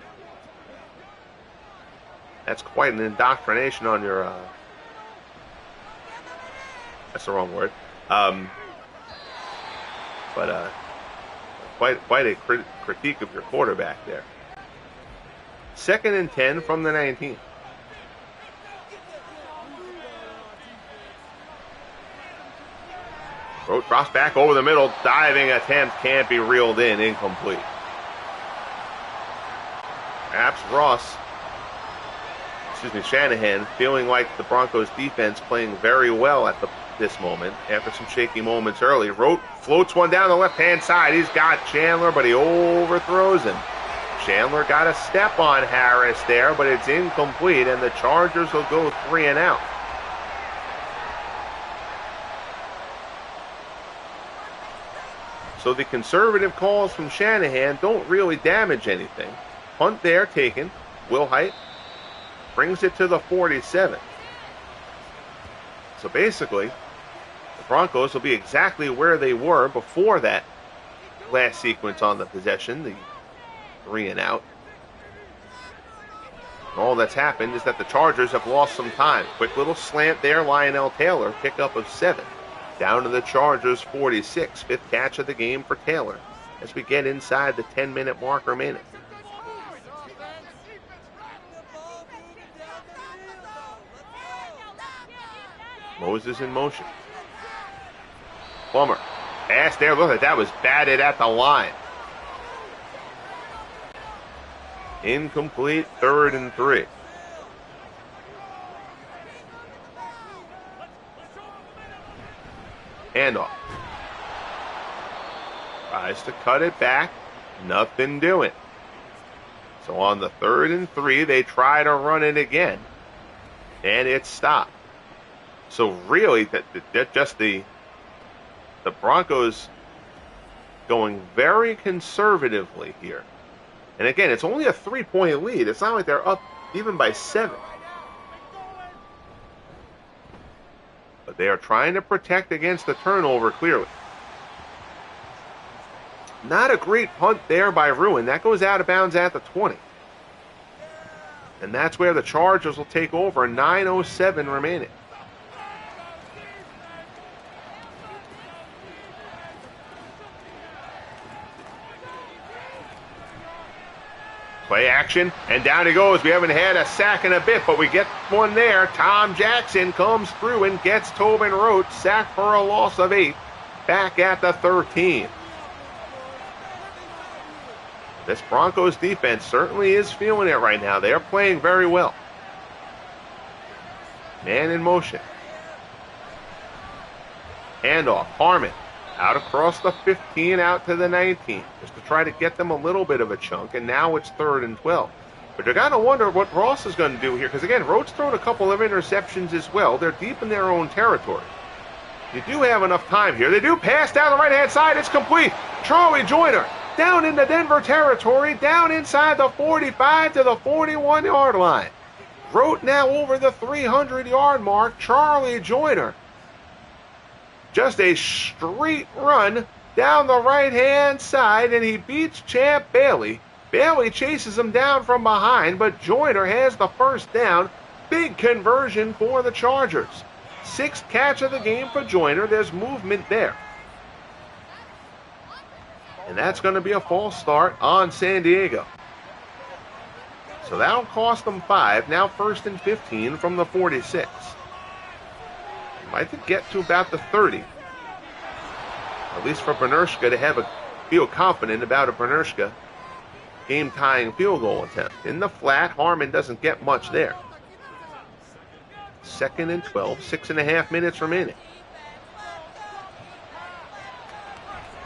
That's quite an indoctrination on your, that's the wrong word. Quite a critique of your quarterback there. 2nd and 10 from the 19. Rote drops back over the middle, diving attempt can't be reeled in, incomplete. Perhaps Shanahan feeling like the Broncos defense playing very well at this moment after some shaky moments early. Rote floats one down the left-hand side. He's got Chandler, but he overthrows him. Chandler got a step on Harris there, but it's incomplete, and the Chargers will go 3 and out. So the conservative calls from Shanahan don't really damage anything. Punt there taken. Will Height brings it to the 47. So basically, the Broncos will be exactly where they were before that last sequence on the possession, the 3 and out. And all that's happened is that the Chargers have lost some time. Quick little slant there, Lionel Taylor, pickup of 7. Down to the Chargers 46, 5th catch of the game for Taylor as we get inside the 10-minute mark remaining. Moses in motion. Plummer. Pass there. Look at that. Was batted at the line. Incomplete. 3rd and 3. Handoff. Tries to cut it back. Nothing doing. So on the 3rd and 3, they try to run it again. And it's stopped. So really, just the Broncos going very conservatively here. And again, it's only a 3-point lead. It's not like they're up even by 7. But they are trying to protect against the turnover clearly. Not a great punt there by Ruin. That goes out of bounds at the 20. And that's where the Chargers will take over. 9:07 remaining. Play action, and down he goes. We haven't had a sack in a bit, but we get one there. Tom Jackson comes through and gets Tobin Rote sacked for a loss of 8. Back at the 13. This Broncos defense certainly is feeling it right now. They are playing very well. Man in motion. Handoff. Harmon out across the 15, out to the 19, just to try to get them a little bit of a chunk, and now it's 3rd and 12. But you're going to wonder what Ross is going to do here, because again, Rote's thrown a couple of interceptions as well. They're deep in their own territory. You do have enough time here. They do pass down the right-hand side. It's complete. Charlie Joyner down into Denver territory, down inside the 45 to the 41-yard line. Rote now over the 300-yard mark. Charlie Joyner. Just a straight run down the right-hand side, and he beats Champ Bailey. Bailey chases him down from behind, but Joyner has the first down. Big conversion for the Chargers. 6th catch of the game for Joyner. There's movement there. And that's going to be a false start on San Diego. So that'll cost them 5. Now 1st and 15 from the 46. I think get to about the 30. At least for Bernershka to feel confident about a Bernershka game-tying field goal attempt. In the flat, Harmon doesn't get much there. 2nd and 12, 6.5 minutes remaining.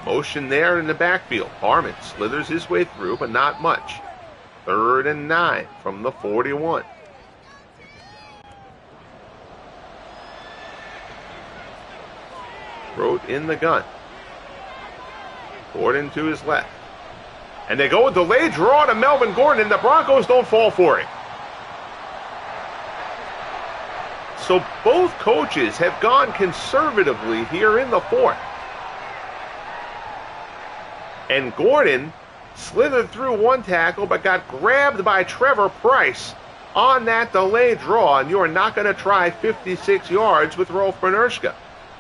Motion there in the backfield. Harmon slithers his way through, but not much. 3rd and 9 from the 41. Rote in the gun. Gordon to his left. And they go with delayed draw to Melvin Gordon, and the Broncos don't fall for it. So both coaches have gone conservatively here in the 4th. And Gordon slithered through one tackle, but got grabbed by Trevor Price on that delayed draw, and you're not going to try 56 yards with Rolf Bernershka.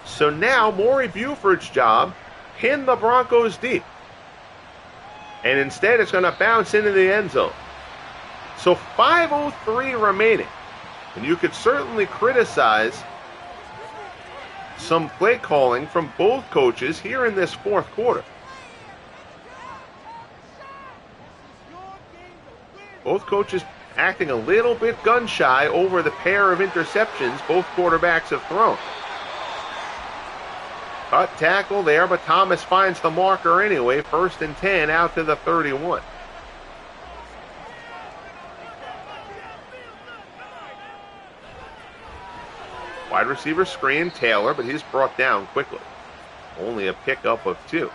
So now Maury Buford's job, pin the Broncos deep. And instead it's going to bounce into the end zone. So 5:03 remaining. And you could certainly criticize some play calling from both coaches here in this 4th quarter. Both coaches acting a little bit gun-shy over the pair of interceptions both quarterbacks have thrown. Cut tackle there, but Thomas finds the marker anyway. 1st and 10 out to the 31. Wide receiver screen, Taylor, but he's brought down quickly. Only a pickup of 2.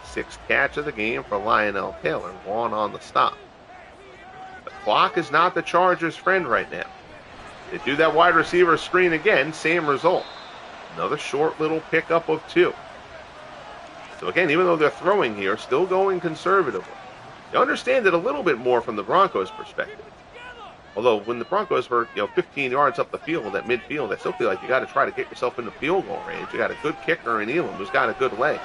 6th catch of the game for Lionel Taylor. 1 on the stop. The clock is not the Chargers' friend right now. They do that wide receiver screen again, same result. Another short little pickup of 2. So again, even though they're throwing here, still going conservatively. You understand it a little bit more from the Broncos' perspective. Although when the Broncos were 15 yards up the field at midfield, I still feel like you got to try to get yourself into field goal range. You got a good kicker in Elam who's got a good leg.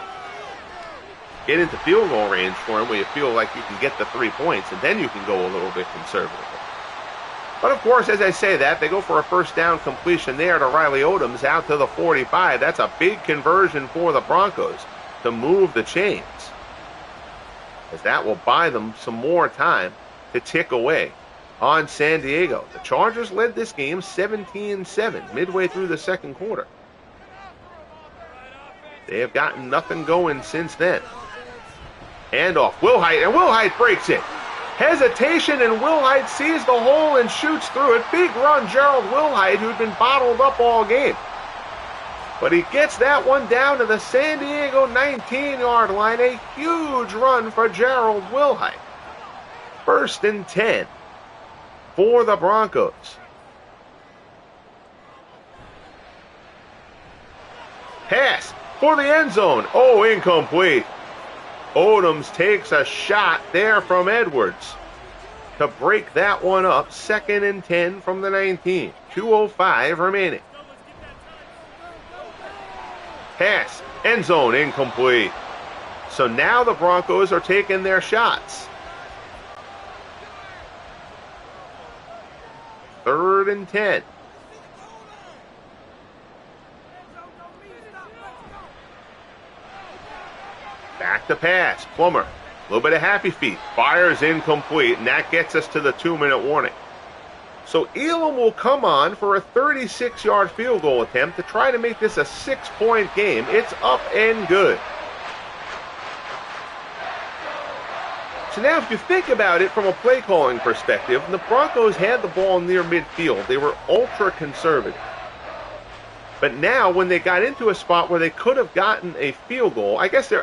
Get into field goal range for him where you feel like you can get the 3 points, and then you can go a little bit conservative. But of course, as I say that, they go for a 1st down completion there to Riley Odoms out to the 45. That's a big conversion for the Broncos to move the chains, as that will buy them some more time to tick away on San Diego. The Chargers led this game 17-7 midway through the 2nd quarter. They have gotten nothing going since then. Handoff, Wilhite, and Wilhite breaks it. Hesitation, and Wilhite sees the hole and shoots through it. Big run, Gerald Wilhite, who'd been bottled up all game. But he gets that one down to the San Diego 19-yard line. A huge run for Gerald Wilhite. 1st and 10 for the Broncos. Pass for the end zone. Oh, incomplete. Odoms takes a shot there from Edwards to break that one up. 2nd and 10 from the 19. 2:05 remaining. Pass, end zone, incomplete. So now the Broncos are taking their shots. and 10. Back to pass. Plummer. A little bit of happy feet. Fires incomplete, and that gets us to the 2-minute warning. So Elam will come on for a 36-yard field goal attempt to try to make this a 6-point game. It's up and good. So now if you think about it from a play calling perspective, the Broncos had the ball near midfield. They were ultra conservative. But now when they got into a spot where they could have gotten a field goal, I guess your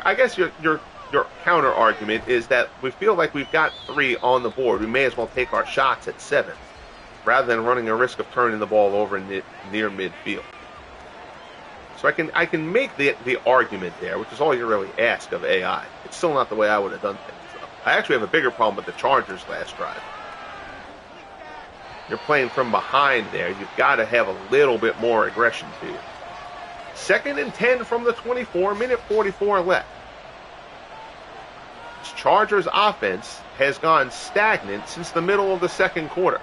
counter argument is that we feel like we've got 3 on the board. We may as well take our shots at 7 rather than running a risk of turning the ball over near midfield. So I can make the argument there, which is all you really ask of AI. It's still not the way I would have done things. I actually have a bigger problem with the Chargers last drive. You're playing from behind there. You've got to have a little bit more aggression to you. 2nd and 10 from the 24, minute 44 left. This Chargers offense has gone stagnant since the middle of the second quarter.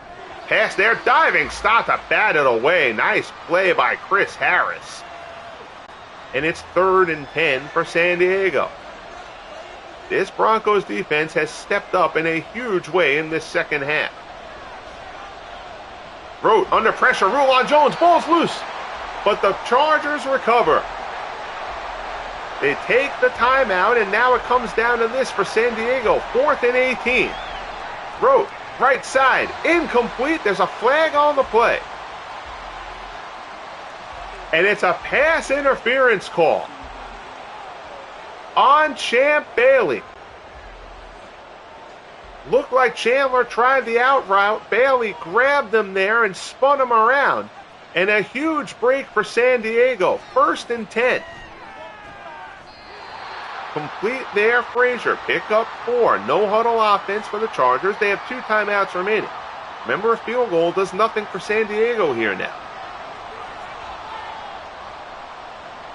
Pass there, diving stop to bat it away. Nice play by Chris Harris. And it's 3rd and 10 for San Diego. This Broncos defense has stepped up in a huge way in this second half. Rote under pressure, rule on Jones, ball's loose. But the Chargers recover. They take the timeout, and now it comes down to this for San Diego. 4th and 18. Rote, right side, incomplete. There's a flag on the play. And it's a pass interference call on Champ Bailey. Looked like Chandler tried the out route. Bailey grabbed him there and spun him around. And a huge break for San Diego. 1st and 10. Complete there, Frazier. Pick up 4. No huddle offense for the Chargers. They have 2 timeouts remaining. Remember, a field goal does nothing for San Diego here now.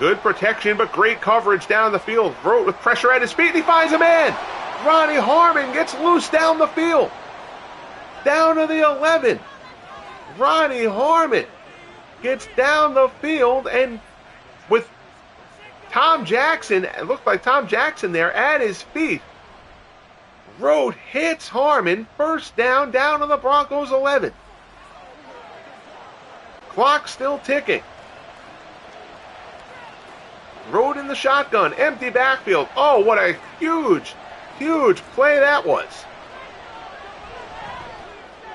Good protection, but great coverage down the field. Rote with pressure at his feet, and he finds a man. Ronnie Harmon gets loose down the field. Down to the 11. Ronnie Harmon gets down the field, and with Tom Jackson, it looked like Tom Jackson there at his feet. Rote hits Harmon. 1st down, down to the Broncos 11. Clock still ticking. Rote in the shotgun, empty backfield. Oh, what a huge play that was.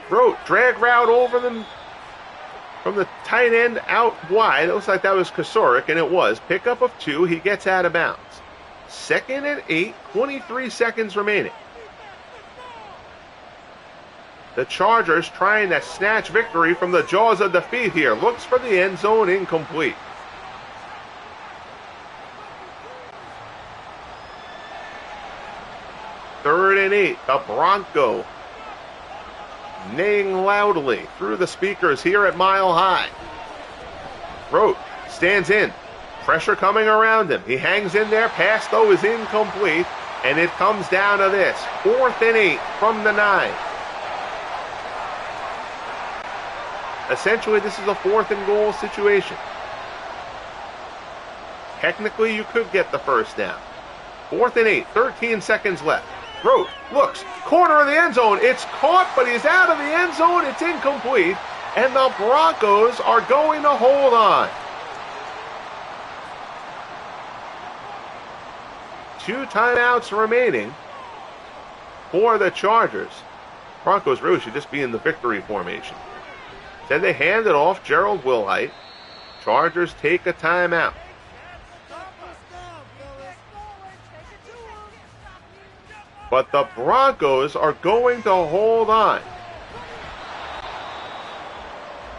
Rote, drag route over them from the tight end out wide. It looks like that was Kasorik, and it was. Pickup of 2. He gets out of bounds. 2nd and 8, 23 seconds remaining. The Chargers trying to snatch victory from the jaws of defeat here. Looks for the end zone, incomplete. 3rd and 8. The Bronco neighing loudly through the speakers here at Mile High. Rote stands in. Pressure coming around him. He hangs in there. Pass, though, is incomplete. And it comes down to this. 4th and 8 from the 9. Essentially, this is a 4th and goal situation. Technically, you could get the 1st down. 4th and 8. 13 seconds left. Rote looks, corner of the end zone. It's caught, but he's out of the end zone. It's incomplete, and the Broncos are going to hold on. 2 timeouts remaining for the Chargers. Broncos really should just be in the victory formation. Then they hand it off. Gerald Wilhite. Chargers take a timeout. But the Broncos are going to hold on.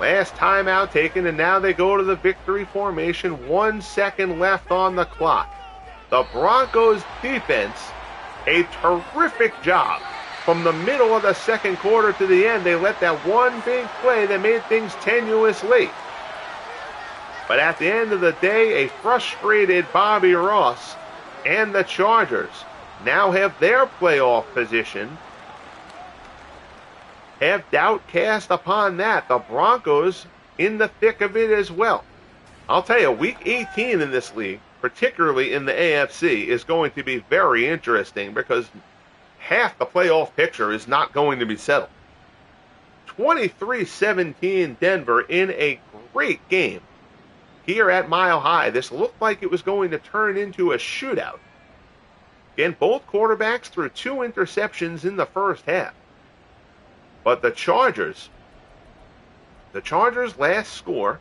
Last timeout taken, and now they go to the victory formation. 1 second left on the clock. The Broncos defense, a terrific job. From the middle of the second quarter to the end, they let that one big play that made things tenuous late. But at the end of the day, a frustrated Bobby Ross and the Chargers now have their playoff position have doubt cast upon that. The Broncos in the thick of it as well. I'll tell you, Week 18 in this league, particularly in the AFC, is going to be very interesting because half the playoff picture is not going to be settled. 23-17 Denver in a great game here at Mile High. This looked like it was going to turn into a shootout. Again, both quarterbacks threw 2 interceptions in the first half. But the Chargers' last score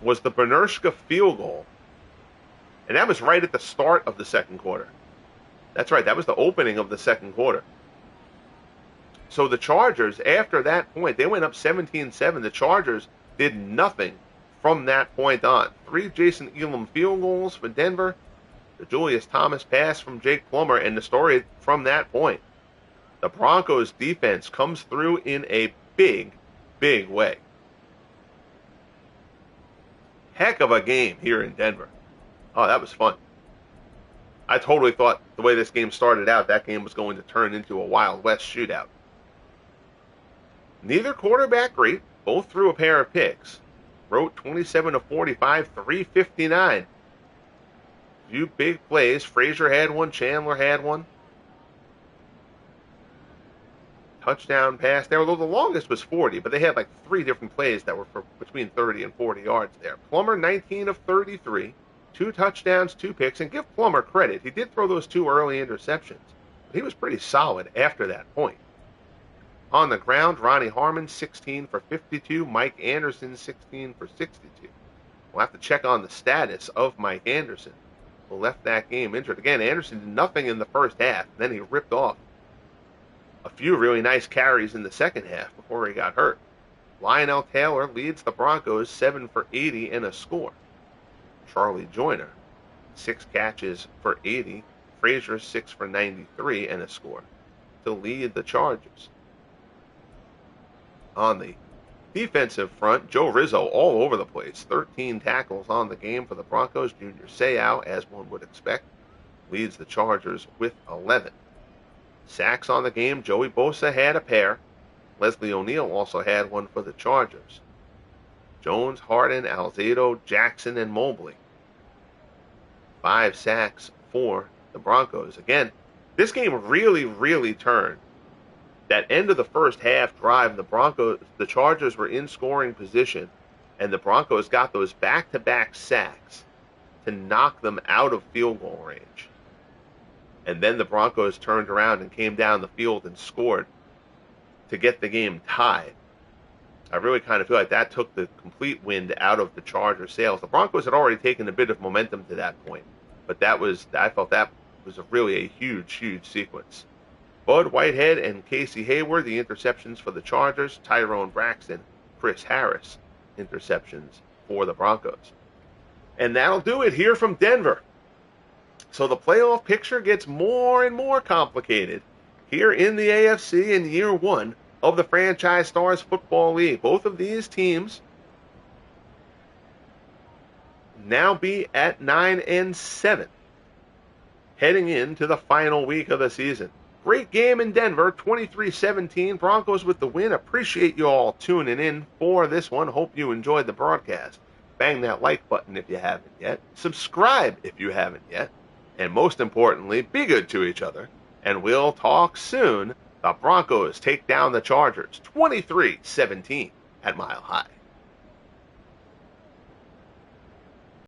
was the Benershka field goal. And that was right at the start of the second quarter. That's right, that was the opening of the second quarter. So the Chargers, after that point, they went up 17-7. The Chargers did nothing from that point on. 3 Jason Elam field goals for Denver. The Julius Thomas pass from Jake Plummer. And the story from that point, the Broncos defense comes through in a big, big way. Heck of a game here in Denver. Oh, that was fun. I totally thought the way this game started out, that game was going to turn into a Wild West shootout. Neither quarterback great. Both threw a pair of picks. Wrote 27-45, 359. Few big plays. Frazier had one. Chandler had one. Touchdown pass there, although the longest was 40, but they had like 3 different plays that were for between 30 and 40 yards there. Plummer, 19 of 33. 2 touchdowns, 2 picks, and give Plummer credit. He did throw those 2 early interceptions, but he was pretty solid after that point. On the ground, Ronnie Harmon, 16 for 52. Mike Anderson, 16 for 62. We'll have to check on the status of Mike Anderson, who left that game injured. Again, Anderson did nothing in the first half. Then he ripped off a few really nice carries in the second half before he got hurt. Lionel Taylor leads the Broncos 7 for 80 and a score. Charlie Joyner, 6 catches for 80. Frazier, 6 for 93 and a score to lead the Chargers. On the defensive front, Joe Rizzo all over the place. 13 tackles on the game for the Broncos. Junior Seau, as one would expect, leads the Chargers with 11. Sacks on the game, Joey Bosa had a pair. Leslie O'Neal also had one for the Chargers. Jones, Harden, Alzado, Jackson, and Mobley. 5 sacks for the Broncos. Again, this game really, really turned. That end of the first half drive, the Chargers were in scoring position, and the Broncos got those back-to-back sacks to knock them out of field goal range. And then the Broncos turned around and came down the field and scored to get the game tied. I really kind of feel like that took the complete wind out of the Chargers' sails. The Broncos had already taken a bit of momentum to that point, but I felt that was really a huge, huge sequence. Bud Whitehead and Casey Hayward, the interceptions for the Chargers. Tyrone Braxton, Chris Harris, interceptions for the Broncos. And that'll do it here from Denver. So the playoff picture gets more and more complicated here in the AFC in year 1 of the Franchise Stars Football League. Both of these teams now be at 9-7, heading into the final week of the season. Great game in Denver, 23-17. Broncos with the win. Appreciate you all tuning in for this one. Hope you enjoyed the broadcast. Bang that like button if you haven't yet. Subscribe if you haven't yet. And most importantly, be good to each other. And we'll talk soon. The Broncos take down the Chargers, 23-17 at Mile High.